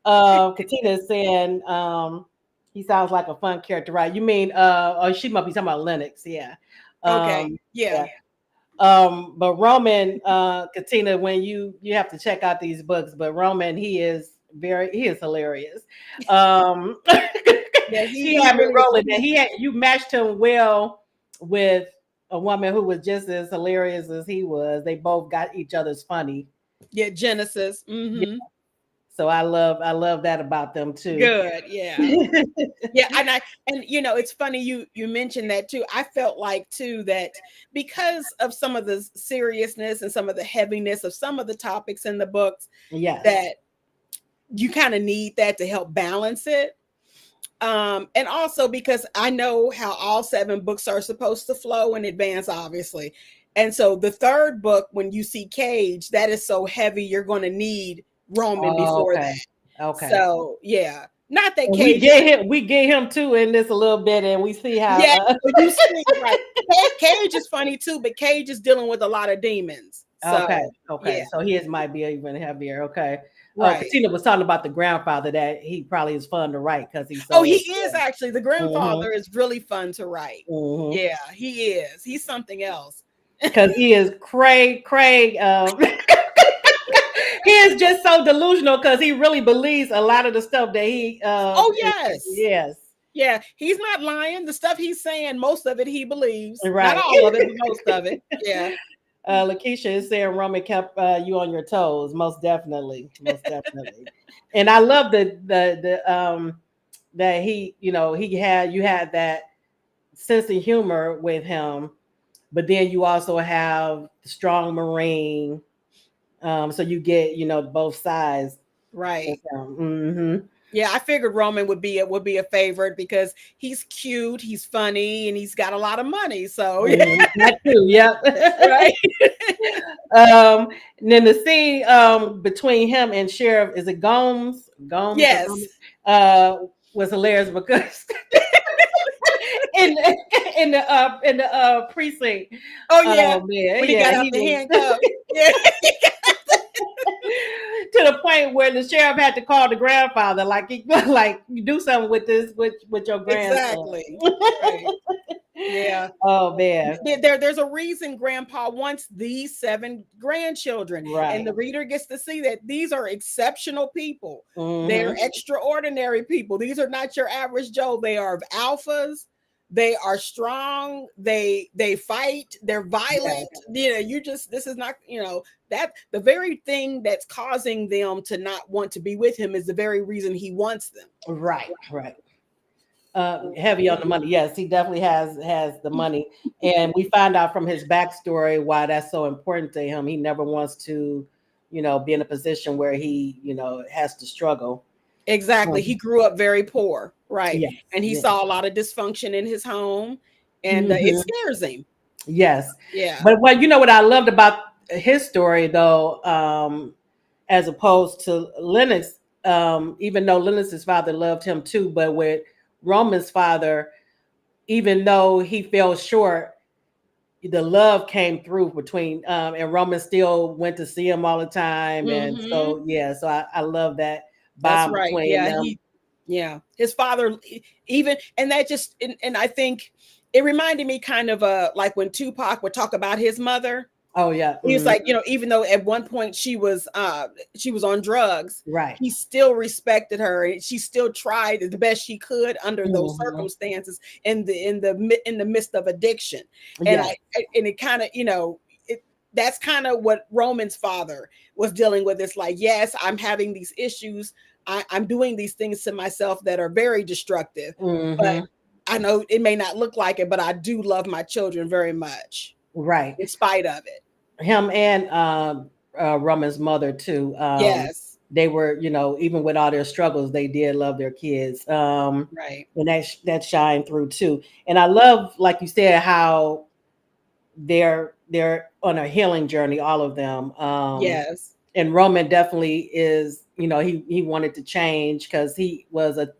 Katina is saying he sounds like a fun character, right? You mean oh, she must be talking about Lennox, yeah. Okay. Yeah. Yeah. But Roman, Katina, when you have to check out these books, but Roman, he is hilarious. Um Yeah, he he had me really rolling and you matched him well with a woman who was just as hilarious as he was. They both got each other's funny. yeah, Genesis. Yeah. Hmm. So I love that about them too. Good. Yeah. Yeah, and it's funny you mentioned that too. I felt like too that because of some of the seriousness and some of the heaviness of some of the topics in the books, Yes. that you kind of need that to help balance it. And also because I know how all 7 books are supposed to flow in advance, obviously. And so the third book, when you see Cage, that is so heavy, you're going to need Roman Oh, before okay. that. Okay. So yeah, not that And we Cage is. get him. We get him too in this a little bit, and we see how. Yeah, so you see, right. Cage is funny too, but Cage is dealing with a lot of demons. Okay. So Okay. yeah, So his might be even heavier. Okay. right. Katina was talking about the grandfather that he probably is fun to write because he's Oh, he so. is Yeah. actually the Hmm. grandfather is really fun to write. Hmm. Yeah, he is. He's something else. Because he is Craig. He is just so delusional because he really believes a lot of the stuff that he. Oh yes. Yes. Yeah, he's not lying. The stuff he's saying, most of it he believes. Not Right. all of it, but most of it. Yeah. Lakeisha is saying Roman kept you on your toes. Most definitely, most definitely. And I love the that you had that sense of humor with him, but then you also have the strong Marine. So you get both sides with Right. him. Hmm. Yeah, I figured Roman would be a favorite because he's cute, he's funny, and he's got a lot of money. So yeah, That too. Yep. right. And then the scene between him and Sheriff, is it Gomes or Yes. Gomes? Was hilarious because in in the precinct. Oh yeah. Oh man, When he yeah, got out he the was handcuff. Yeah. to the point where the sheriff had to call the grandfather, like like you do something with this with your grandson. Exactly. Right. Yeah. Oh man, There's a reason Grandpa wants these 7 grandchildren, and right. the reader gets to see that these are exceptional people. They're Hmm. extraordinary people. These are not your average Joe. They are alphas. they are strong, they fight, they're violent. You just, this is not, that the very thing that's causing them to not want to be with him is the very reason he wants them. Right. Heavy on the money. Yes, he definitely has the money, and we find out from his backstory why that's so important to him. He never wants to, be in a position where he, has to struggle. Exactly. He grew up very poor, right? Yes, And he yes. saw a lot of dysfunction in his home, and it scares him. Yes. Yeah. But what I loved about his story though, as opposed to Lennox, even though Lennox's father loved him too, but with Roman's father, even though he fell short, the love came through between, and Roman still went to see him all the time. And so, so I love that That's bond right. between Yeah. them. His father, even, and that just, and I think it reminded me kind of like when Tupac would talk about his mother. Oh yeah. He was like, even though at one point she was on drugs, Right. he still respected her, and she still tried the best she could under those circumstances in the midst of addiction. And it kind of, that's kind of what Roman's father was dealing with. It's like, yes, I'm having these issues. I'm doing these things to myself that are very destructive, but I know it may not look like it, but I do love my children very much. Right. In spite of it. Him and Roman's mother too. Yes. They were, even with all their struggles, they did love their kids. Right. And that shined through too. And I love, like you said, how they're on a healing journey, all of them. Yes. And Roman definitely is, he wanted to change because he was a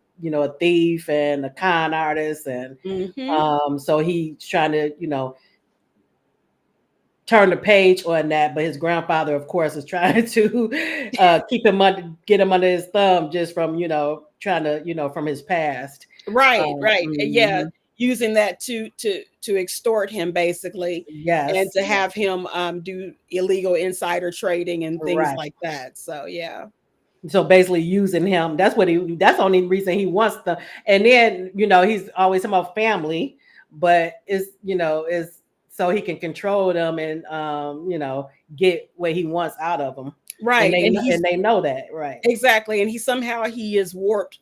thief and a con artist, and so he's trying to turn the page on that. But his grandfather, of course, is trying to get him under his thumb, just from trying to from his past. Right. Yeah, using that to extort him, basically. Yes. And to have him do illegal insider trading and things like that. So yeah. So basically using him, that's the only reason he wants and then he's always about family, but it's so he can control them and get what he wants out of them. Right. And they know that, right? Exactly. And he has warped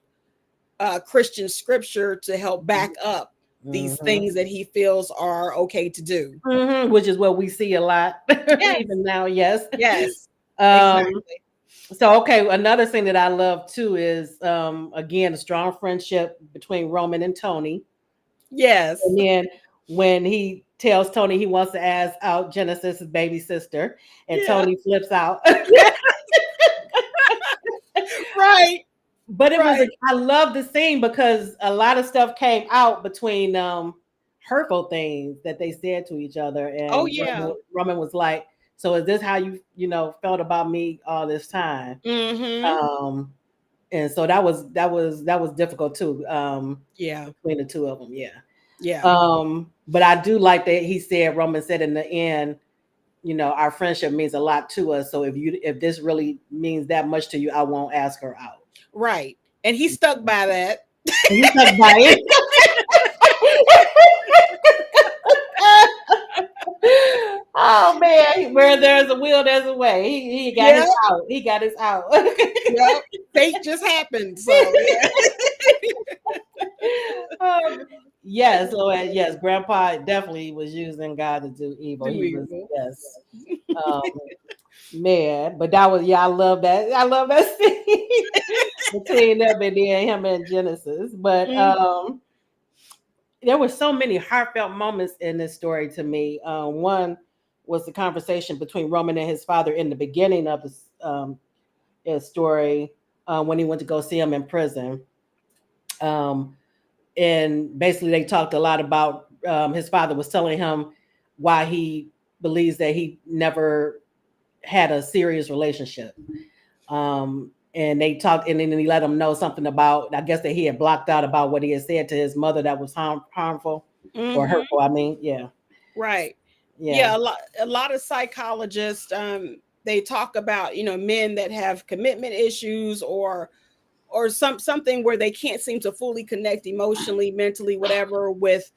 Christian scripture to help back up these things that he feels are okay to do. Which is what we see a lot even now. Yes. Exactly. So, okay, another thing that I love too is, again, a strong friendship between Roman and Tony. Yes. And then when he tells Tony he wants to ask out Genesis' baby sister, and Tony flips out. Right. But it was, I love the scene because a lot of stuff came out between hurtful things that they said to each other. And Roman was like, so is this how you felt about me all this time? And so that was difficult too. Between the two of them. But I do like that he said, Roman said in the end, our friendship means a lot to us. So if this really means that much to you, I won't ask her out. Right. And he stuck by that. And he stuck by it. Oh man, where there's a will, there's a way. He got his out. He got his out. Yep. Fate just happened. So yes, so yes, Grandpa definitely was using God to do evil. Yes. Man, but that was I love that. I love that scene between them and then him and Genesis. But there were so many heartfelt moments in this story to me. One was the conversation between Roman and his father in the beginning of his story, when he went to go see him in prison. And basically they talked a lot about, his father was telling him why he believes that he never had a serious relationship. And they talked, and then he let him know something about, I guess, that he had blocked out about what he had said to his mother that was harmful or hurtful. I mean, right. Yeah, a lot of psychologists, they talk about, men that have commitment issues or or something where they can't seem to fully connect emotionally, mentally, whatever, with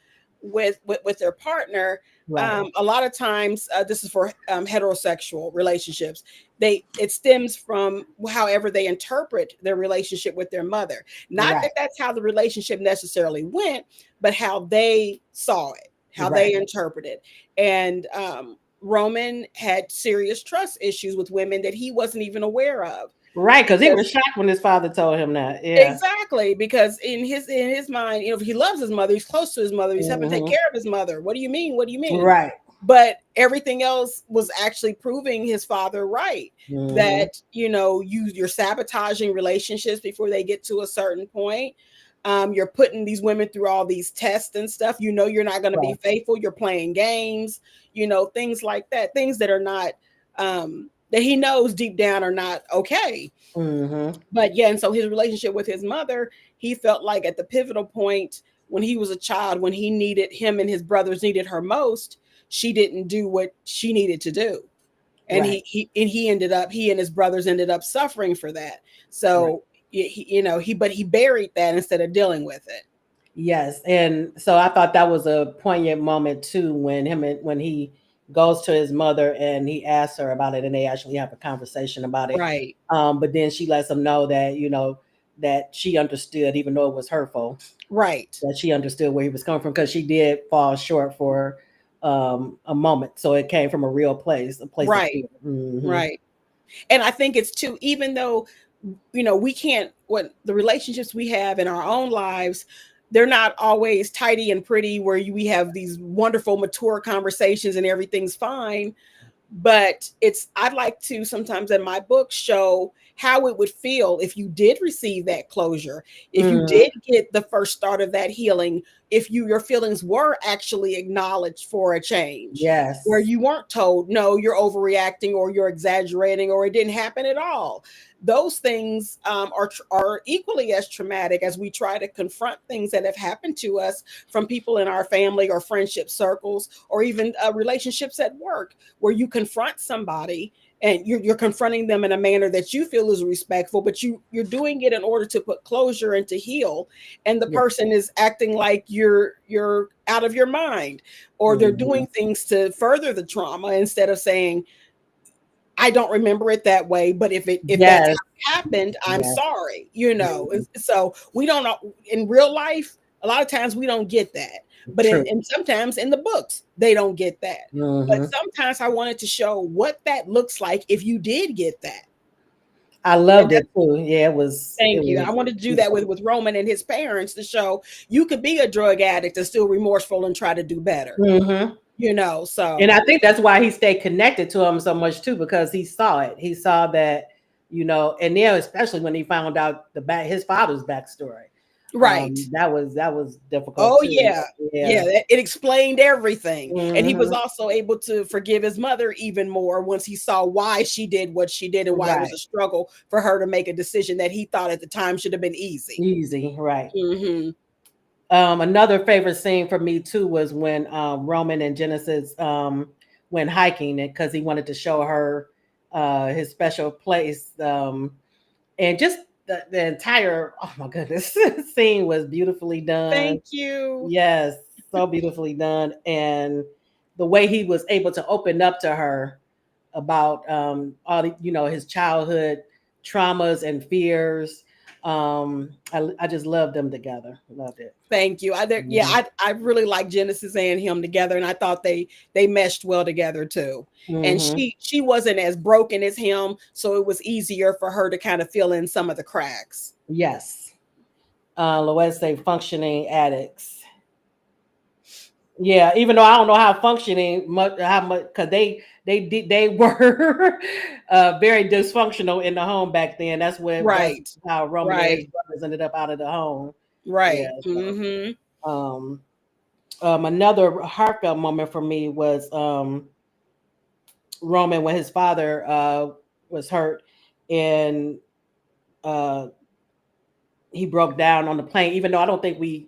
their partner. Right. A lot of times, this is for heterosexual relationships. It stems from however they interpret their relationship with their mother. Not Right. that that's how the relationship necessarily went, but how they saw it, how they Right. interpreted. And Roman had serious trust issues with women that he wasn't even aware of. Right. Because he Because was shocked when his father told him that. Yeah. exactly, because in his mind, if he loves his mother, he's close to his mother, he's helping take Hmm. care of his mother. What do you mean? What do you mean? Right. But everything else was actually proving his father right, Hmm. that you're sabotaging relationships before they get to a certain point. You're putting these women through all these tests and stuff. You're not going to be Right. faithful. You're playing games, things like that, things that are not, that he knows deep down are not okay. Hmm. But yeah, and so his relationship with his mother, he felt like at the pivotal point when he was a child, when him and his brothers needed her most, she didn't do what she needed to do. And Right. he and his brothers ended up suffering for that. Right. So he buried that instead of dealing with it. Yes, and so I thought that was a poignant moment too when he goes to his mother and he asks her about it, and they actually have a conversation about it. Right. But then she lets him know that that she understood, even though it was hurtful, Right. that she understood where he was coming from because she did fall short for a moment. So it came from a place of Right. fear. Hmm. Right. And I think it's too, even though we can't, what the relationships we have in our own lives, they're not always tidy and pretty where we have these wonderful mature conversations and everything's fine. But I'd like to sometimes in my book show how it would feel if you did receive that closure, if you Hmm. did get the first start of that healing, if your feelings were actually acknowledged for a change, where Yes. you weren't told no, you're overreacting or you're exaggerating or it didn't happen at all. Those things are equally as traumatic as we try to confront things that have happened to us from people in our family or friendship circles or even relationships at work, where you confront somebody and you're confronting them in a manner that you feel is respectful, but you're doing it in order to put closure and to heal, and the Yeah. person is acting like you're out of your mind, or they're Hmm. doing things to further the trauma instead of saying, I don't remember it that way, but if that's Yes. how it happened, I'm Yes. sorry. Mhm. So we don't know in real life. A lot of times we don't get that, but True. and sometimes in the books they don't get that. But Hmm. sometimes I wanted to show what that looks like if you did get that. I And loved that's, it too. Yeah, it was. It thank you. I was wanted to do that beautiful. with Roman and his parents to show you could be a drug addict and still remorseful and try to do better. Hmm. And So I think that's why he stayed connected to him so much too, because he saw it. He saw that, and then especially when he found out his father's backstory. right. That was difficult Oh too. yeah. Yeah, Yeah. it explained everything. And he was Hmm. also able to forgive his mother even more once he saw why she did what she did and why it was Right. a struggle for her to make a decision that he thought at the time should have been easy. Easy. Right. Hmm. Another favorite scene for me too was when Roman and Genesis went hiking because he wanted to show her his special place. And just the entire, oh my goodness, scene was beautifully done. Thank you. Yes, so beautifully done. And the way he was able to open up to her about all his childhood traumas and fears. I just loved them together. Loved it. Thank you. Yeah, Hmm. I really like Genesis and him together, and I thought they meshed well together too. And Hmm. she wasn't as broken as him, so it was easier for her to kind of fill in some of the cracks. Yes. Lois say functioning addicts. Yeah, even though I don't know how much, because they were very dysfunctional in the home back then. That's Right. how Roman and his Right. brothers ended up out of the home. Yeah. Right. So, Hmm. um, another heartfelt moment for me was Roman when his father was hurt and uh, he broke down on the plane. Even though I don't think we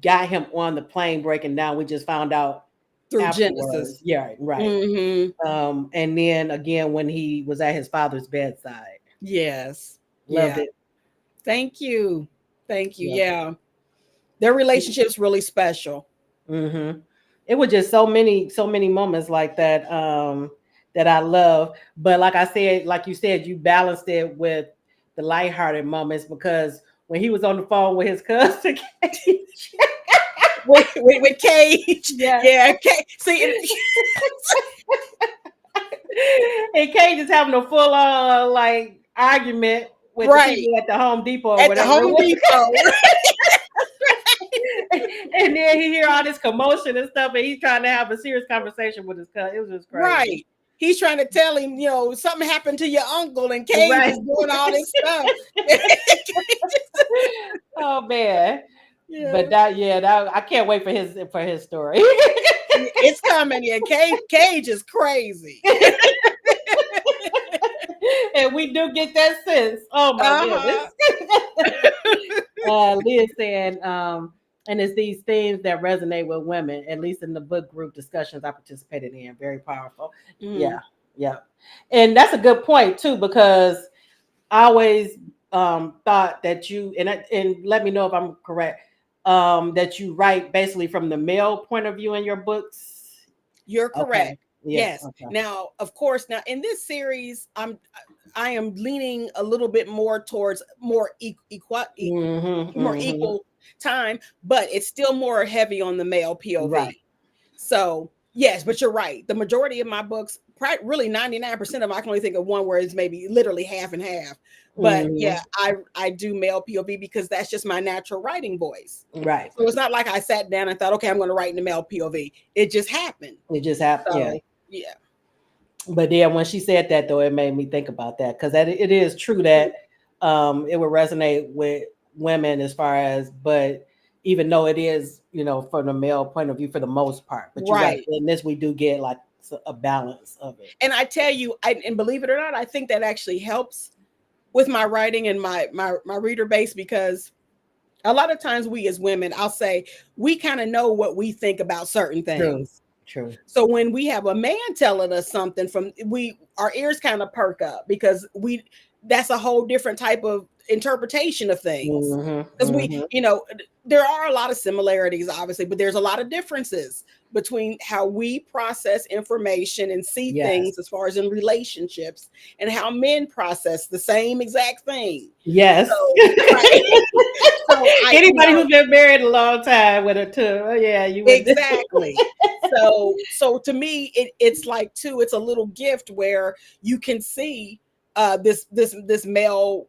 got him on the plane breaking down, we just found out Through afterwards. Genesis. Yeah, right. Hmm. And then again when he was at his father's bedside. Yes. Loved Yeah. it. Thank you. Thank you. Yeah. Yeah. Their relationship's really special. Mm-hmm. It was just so many moments like that that I love. But like I said, like you said, you balanced it with the lighthearted moments because when he was on the phone with his cousin, Cage, With Cage. yeah, Yeah. See, and Cage is having a full on like argument with the right. people at the Home Depot or At the whatever it Home was. Depot. And then he hear all this commotion and stuff, and he's trying to have a serious conversation with his cousin. It was just crazy. Right. He's trying to tell him, something happened to your uncle, and Cage Right. is doing all this stuff. Oh man. Yeah. But that I can't wait for his story. It's coming. Yeah. Cage is crazy. And we do get that sense. Oh my Uh-huh. goodness. Leah saying, and it's these themes that resonate with women, at least in the book group discussions I participated in. Very powerful. Mhm. Yeah, yeah. And that's a good point too, because I always thought that and let me know if I'm correct, that you write basically from the male point of view in your books. You're Okay. correct. Yeah. Yes. Okay. Now, of course, now in this series, I am leaning a little bit more towards Mm-hmm, more mm-hmm. equal time, but it's still more heavy on the male Right. POV. So yes, but you're right. The majority of my books, really 99% of them, I can only think of one where it's maybe literally half and half. But Mm-hmm. yeah, I do male POV because that's just my natural writing voice. Right. So it's not like I sat down and thought, okay, I'm going to write in the male POV. It just happened. It just happened. Yeah. So yeah. But yeah, when she said that though, it made me think about that because that it is true that it would resonate with women as far as, but even though it is, from the male point of view for the most part, but you're right. Right. In this, we do get like a balance of it. And I tell you, and believe it or not, I think that actually helps with my writing and my reader base, because a lot of times we as women, I'll say, we kind of know what we think about certain True. things. True. So when we have a man telling us something, our ears kind of perk up because that's a whole different type of interpretation of things. Mm-hmm, Because mm-hmm. there are a lot of similarities, obviously, but there's a lot of differences between how we process information and see Yes. things as far as in relationships, and how men process the same exact thing. Yes. So, right. So Anybody who's been married a long time with her too. Oh, yeah, you would. exactly. So to me, it's like too, it's a little gift where you can see this male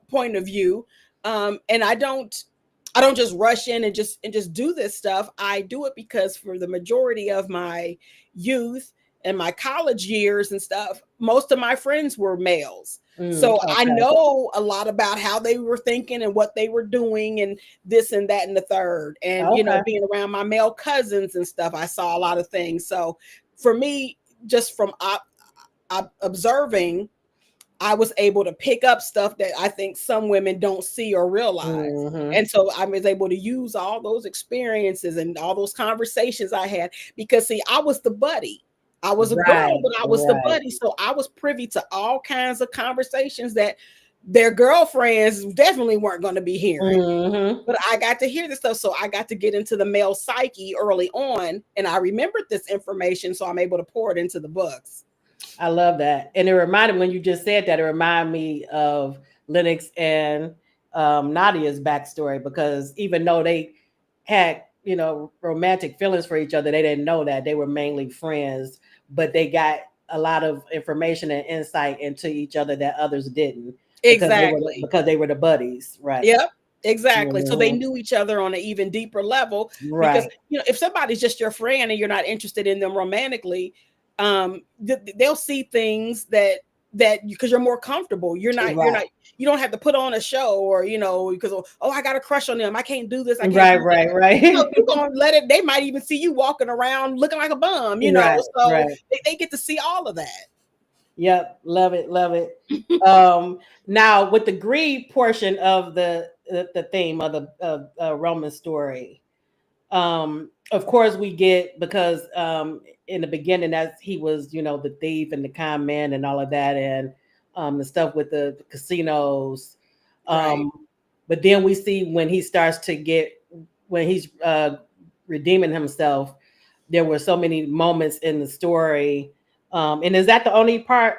point of view. And I don't just rush in and just do this stuff. I do it because for the majority of my youth and my college years and stuff, most of my friends were males. So I Okay. know a lot about how they were thinking and what they were doing and this and that and the third. And, Okay. being around my male cousins and stuff, I saw a lot of things. So for me, just from observing, I was able to pick up stuff that I think some women don't see or realize. Mm-hmm. And so I was able to use all those experiences and all those conversations I had, because see, I was the buddy. I was a girl, Right. but I was the Right. buddy. So I was privy to all kinds of conversations that their girlfriends definitely weren't going to be hearing. Mm-hmm. But I got to hear this stuff. So I got to get into the male psyche early on. And I remembered this information. So I'm able to pour it into the books. I love that. And it reminded, when you just said that, it reminded me of Lennox and Nadia's backstory, because even though they had, romantic feelings for each other, they didn't know that they were mainly friends, but they got a lot of information and insight into each other that others didn't, Exactly. because they were the buddies. Right. Yep, exactly. So they Mhm. knew each other on an even deeper level, because Right. if somebody's just your friend and you're not interested in them romantically, they'll see things that because you're more comfortable. Right. You don't have to put on a show, or because I got a crush on them, I can't do this, I can't Right. do that. Right. You're gonna let it. They might even see you walking around looking like a bum. Right. So Right. they get to see all of that. Yep, love it, love it. Now with the greed portion of the theme of the Roman story, of course we get, because in the beginning, as he was, the thief and the con man and all of that, and the stuff with the casinos. Right. But then we see when he starts to when he's redeeming himself, there were so many moments in the story. And is that the only part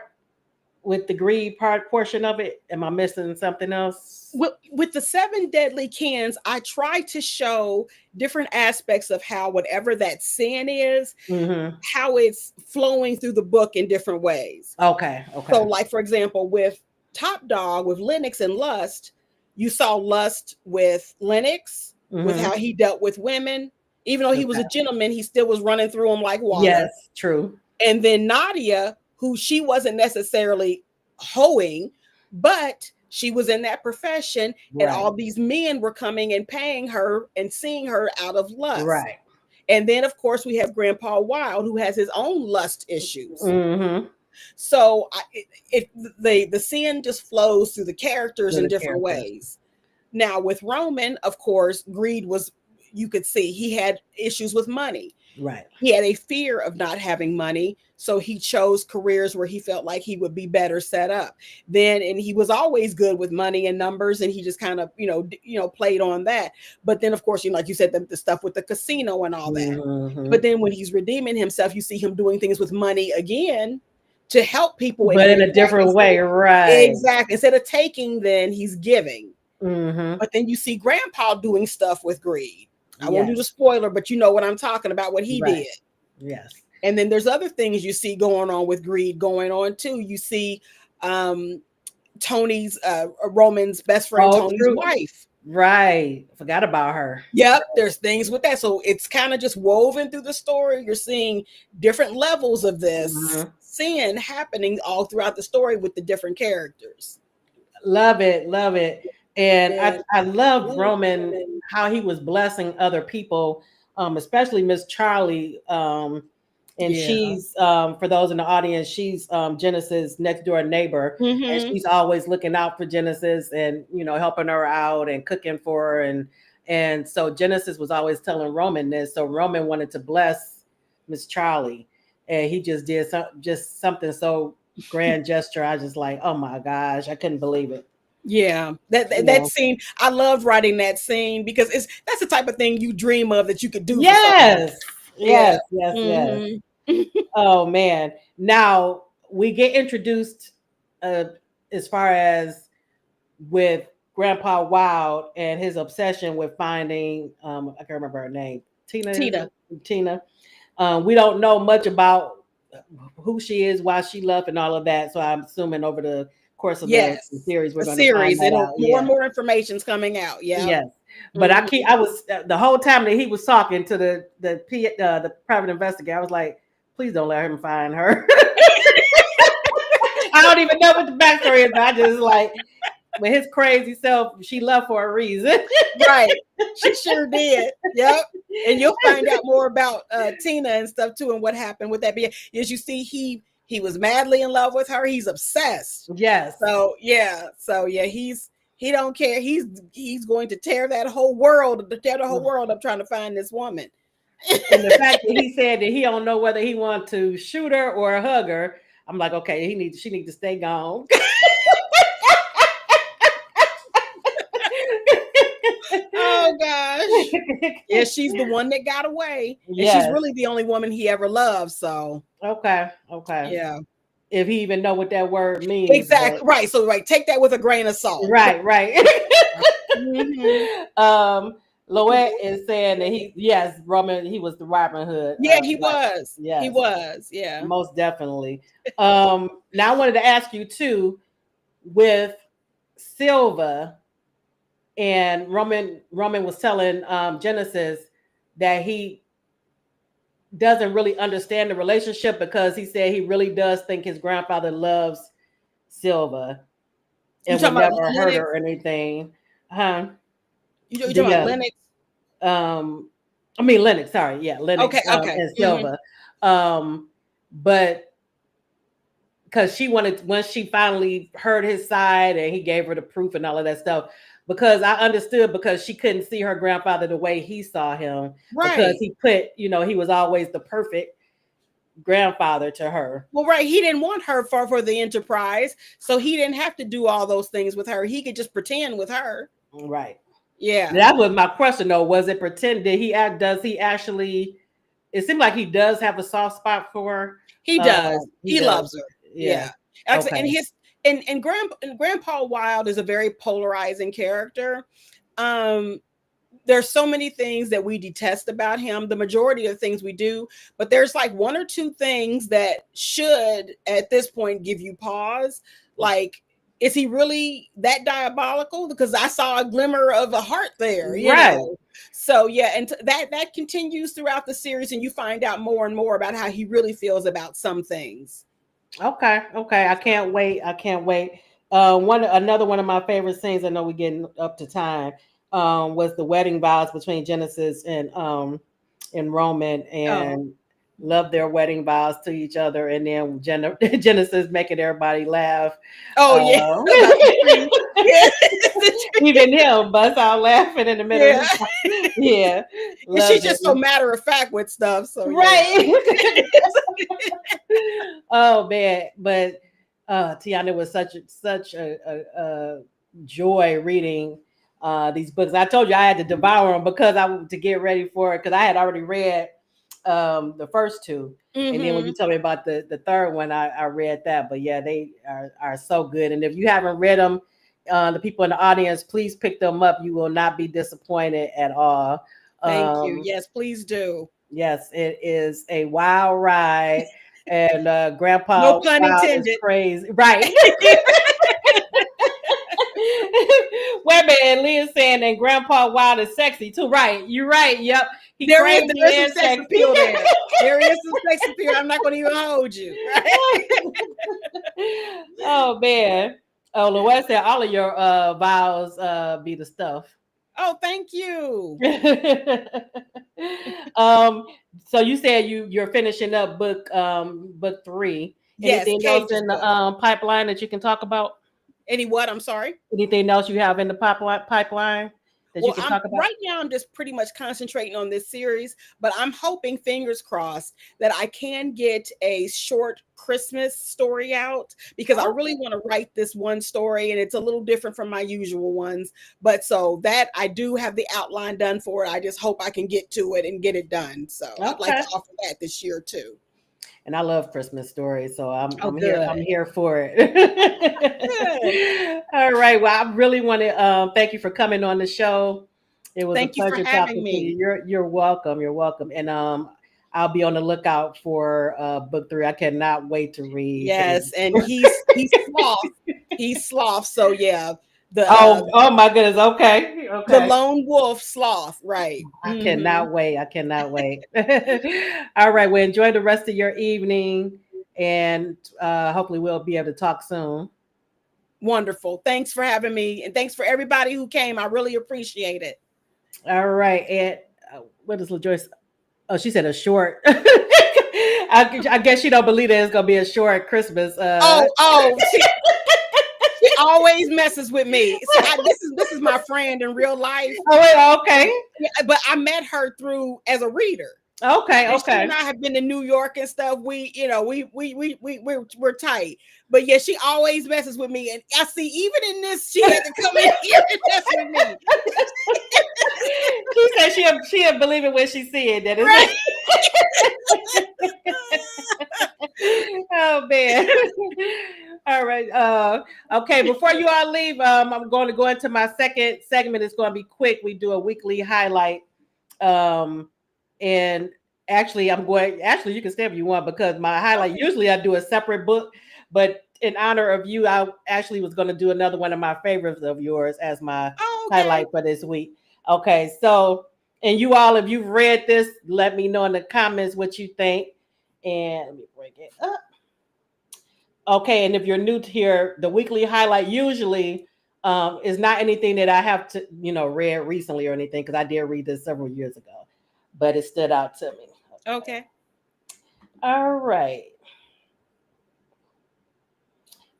with the greed portion of it? Am I missing something else? With the 7 deadly sins, I try to show different aspects of how whatever that sin is, Mm-hmm. how it's flowing through the book in different ways. Okay. So, like for example, with Top Dog, with Lennox and Lust, you saw Lust with Lennox, with Mm-hmm. how he dealt with women. Even though he was a gentleman, he still was running through them like water. Yes, true. And then Nadia, who she wasn't necessarily hoeing, but she was in that profession, and all these men were coming and paying her and seeing her out of lust. Right. And then, of course, we have Grandpa Wild, who has his own lust issues. Mm-hmm. So the sin just flows through the characters in different ways. Now, with Roman, of course, greed was, you could see he had issues with money. Right. He had a fear of not having money, so he chose careers where he felt like he would be better set up. And he was always good with money and numbers, and he just kind of, played on that. But then, of course, like you said, the stuff with the casino and all that. Mm-hmm. But then when he's redeeming himself, you see him doing things with money again to help people, but in a different way, right? Exactly. Instead of taking, then he's giving. Mm-hmm. But then you see Grandpa doing stuff with greed. I won't do the spoiler, but you know what I'm talking about, what he did. Yes. And then there's other things you see going on with greed going on too. You see Tony's Roman's best friend, Tony's wife. Right. Forgot about her. Yep. There's things with that. So it's kind of just woven through the story. You're seeing different levels of this sin happening all throughout the story with the different characters. Love it. Love it. And I love Roman, how he was blessing other people, especially Miss Charlie. And she's, for those in the audience, she's Genesis' next door neighbor. And she's always looking out for Genesis and, helping her out and cooking for her. And so Genesis was always telling Roman this. So Roman wanted to bless Miss Charlie. And he just did something so grand gesture. I just like, oh my gosh, I couldn't believe it. Yeah, that scene, I loved writing that scene because that's the type of thing you dream of that you could do. Yes. Oh man. Now we get introduced as far as with Grandpa Wild and his obsession with finding I can't remember her name. Tina. We don't know much about who she is, why she left, and all of that. So I'm assuming over the course of the series, we're going to find that out. More and more information's coming out. Yeah. Yes. But I was the whole time that he was talking to the private investigator, I was like, please don't let him find her. I don't even know what the backstory is, but I just like, with his crazy self, she left for a reason. Right. She sure did. Yep. And you'll find out more about Tina and stuff too, and what happened with that. As you see, he was madly in love with her. He's obsessed. Yes. So yeah. He don't care. He's going to tear the whole world up trying to find this woman. And the fact that he said that he don't know whether he wants to shoot her or hug her, I'm like, okay, she needs to stay gone. Oh gosh. Yeah, she's the one that got away. Yes. And she's really the only woman he ever loved. So okay. Yeah. If he even know what that word means. Exactly. But... Right. So take that with a grain of salt. Right. Loette is saying that Roman, he was the Robin Hood. Yeah, he was. Yes. He was. Yeah. Most definitely. Now I wanted to ask you too, with Silva, and Roman was telling Genesis that he doesn't really understand the relationship because he said he really does think his grandfather loves Silva and would never hurt her or anything. Huh? You talking about Lennox? I mean Lennox, sorry. Yeah, Lennox okay. And Silva. But because once she finally heard his side and he gave her the proof and all of that stuff, because I understood, because she couldn't see her grandfather the way he saw him. Right. Because he put, he was always the perfect grandfather to her. Well, right. He didn't want her for the enterprise. So he didn't have to do all those things with her. He could just pretend with her. Right. Yeah, That was my question though. Was it pretend? Did he act? Does he actually? It seemed like he does have a soft spot for. he does. He He does. loves her. Yeah. Yeah. Like I said, Okay. and Grandpa Wild is a very polarizing character. Um, there's so many things that we detest about him. The majority of things we do, but there's like one or two things that should at this point give you pause. Like, is he really that diabolical? Because I saw a glimmer of a heart there, you Right. know. So yeah, and that continues throughout the series, and you find out more and more about how he really feels about some things. Okay. Okay. I can't wait. I can't wait. Another one of my favorite scenes. I know we're getting up to time. Was the wedding vows between Genesis and Roman, Oh, and love their wedding vows to each other, and then Genesis making everybody laugh. oh yeah, Um, about the tree. Yeah, the tree. even him bust out laughing in the middle of Yeah, the yeah, and she's loved just so it. matter of fact with stuff. So yeah. Right. Oh man, but Tiana was such a joy reading these books. I told you I had to devour them because I to get ready for it because I had already read the first two, and then when you Mm-hmm. told me about the third one, I read that. But yeah, they are so good. And if you haven't read them, the people in the audience, please pick them up. You will not be disappointed at all. Thank you. Um, Yes, please do. Yes, it is a wild ride, and No Grandpa pun Wild is intended. crazy, right? Wait a minute, Leah's saying that Grandpa Wild is sexy too, right? You're right. Yep, he There crazy is some and sex sexy. appeal there. There is some sex appeal. I'm not going to even hold you. Right? Oh man. Oh, Lois said all of your vows be the stuff. Oh, thank you. um, so you said you're finishing up book three. Yes, Anything else Cage's in the book. pipeline that you can talk about? Any what? I'm sorry. Anything else you have in the pipeline that you Well, can I'm talk about? right now. I'm just pretty much concentrating on this series, but I'm hoping, fingers crossed, that I can get a short Christmas story out because I really Okay. want to write this one story, and it's a little different from my usual ones. But so that I do have the outline done for it. I just hope I can get to it and get it done. So I'd like Okay. to offer that this year too. And I love Christmas stories, so Oh, I'm here. good, I'm here for good. it. All right. Well, I really want to thank you for coming on the show. It was a Thank you for pleasure having talking to me. you. You're welcome. You're welcome. And I'll be on the lookout for book three. I cannot wait to read. Yes, and he's sloth. He's sloth. So yeah, the uh, Oh my goodness. Okay. the Okay. lone wolf sloth. Right. I Hmm. cannot wait. I cannot wait. All right. Well, enjoy the rest of your evening, and hopefully we'll be able to talk soon. Wonderful. Thanks for having me, and thanks for everybody who came. I really appreciate it. All right. And what is LaJoyce? Oh, she said a short. I guess she don't believe that it's gonna be a short Christmas. Oh, she always messes with me. See, this is my friend in real life. Oh, wait, okay. Yeah, but I met her through as a reader. Okay, And she okay. and I have been to New York and stuff. We're tight. But yeah, she always messes with me. And I see even in this, she had to come in here and mess with me. She said she'll believe it when she see it. That is Right? oh man. All right. Okay, before you all leave, I'm going to go into my second segment. It's going to be quick. We do a weekly highlight. And actually actually you can stay if you want because my highlight Okay. usually I do a separate book, but in honor of you, I actually was going to do another one of my favorites of yours as my Oh, okay. highlight for this week. Okay, so and you all, if you've read this, let me know in the comments what you think. And let me bring it up. Okay, and if you're new to here, the weekly highlight usually is not anything that I have to, read recently or anything because I did read this several years ago, but it stood out to me. Okay. All right.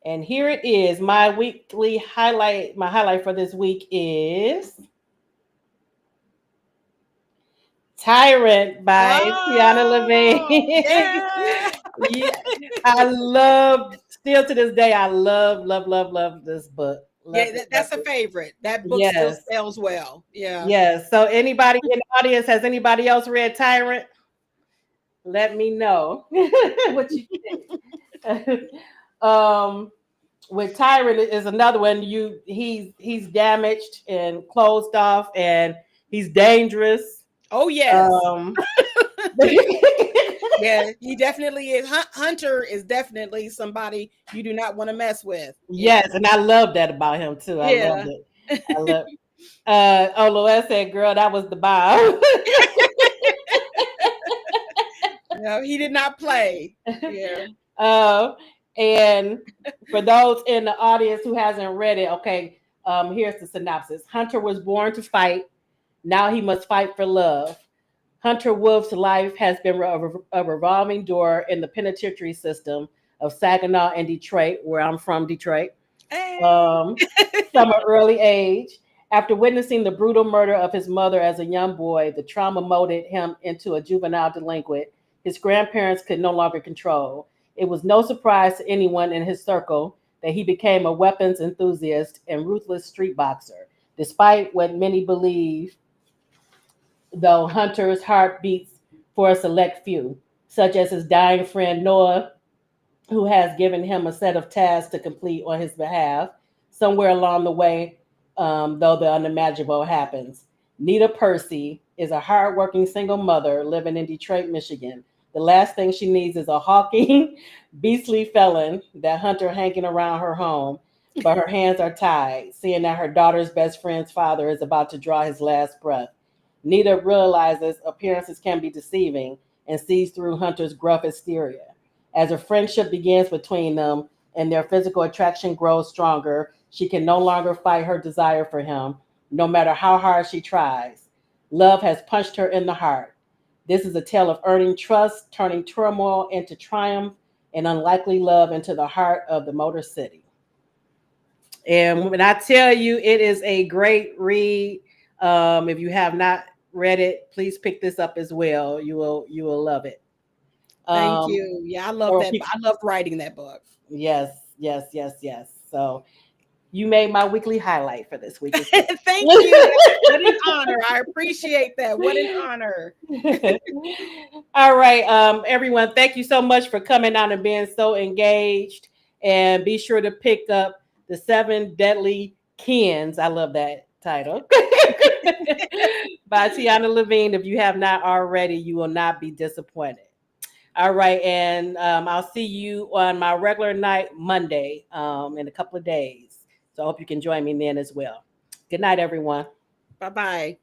And here it is. My weekly highlight, my highlight for this week is Tyrant by Tiana Oh, Laveen. yeah. Yeah, I love, still to this day, I love, love, love, love this book. Love Yeah, it. Love that's a it. favorite. That book still Yes. sells well. Yeah. Yes. So anybody in the audience, has anybody else read Tyrant? Let me know what you think. With Tyrant is another one. He's damaged and closed off, and he's dangerous. Oh yes. Um, Yeah, he definitely is. Hunter is definitely somebody you do not want to mess with. Yeah. yes, and I love that about him too. I loved Yeah. it. I love. Lois said, "Girl, that was the bomb." No, he did not play. Yeah. uh, and for those in the audience who hasn't read it, okay, here's the synopsis. Hunter was born to fight. Now he must fight for love. Hunter Wolf's life has been a revolving door in the penitentiary system of Saginaw and Detroit, where I'm from, Detroit, Hey. um, from an early age. After witnessing the brutal murder of his mother as a young boy, the trauma molded him into a juvenile delinquent his grandparents could no longer control. It was no surprise to anyone in his circle that he became a weapons enthusiast and ruthless street boxer. Despite what many believe, though, Hunter's heart beats for a select few, such as his dying friend Noah, who has given him a set of tasks to complete on his behalf. Somewhere along the way, though, the unimaginable happens. Nita Percy is a hardworking single mother living in Detroit, Michigan. The last thing she needs is a hawking, beastly felon that Hunter hanging around her home, but her hands are tied, seeing that her daughter's best friend's father is about to draw his last breath. Nita realizes appearances can be deceiving and sees through Hunter's gruff exterior. As a friendship begins between them and their physical attraction grows stronger, she can no longer fight her desire for him, no matter how hard she tries. Love has punched her in the heart. This is a tale of earning trust, turning turmoil into triumph, and unlikely love into the heart of the Motor City. And when I tell you it is a great read, if you have not read it, please pick this up as well. You will love it. Thank Um, you. Yeah, I love or that. I loved writing that book. yes, yes, yes, yes. So you made my weekly highlight for this week as well. Thank you. What an honor. I appreciate that. What an honor. All right, everyone, thank you so much for coming out and being so engaged. And be sure to pick up the Seven Deadly Kins. I love that title. By Tiana Laveen. If you have not already, you will not be disappointed. All right, and I'll see you on my regular night Monday in a couple of days. So I hope you can join me then as well. Good night, everyone. Bye bye.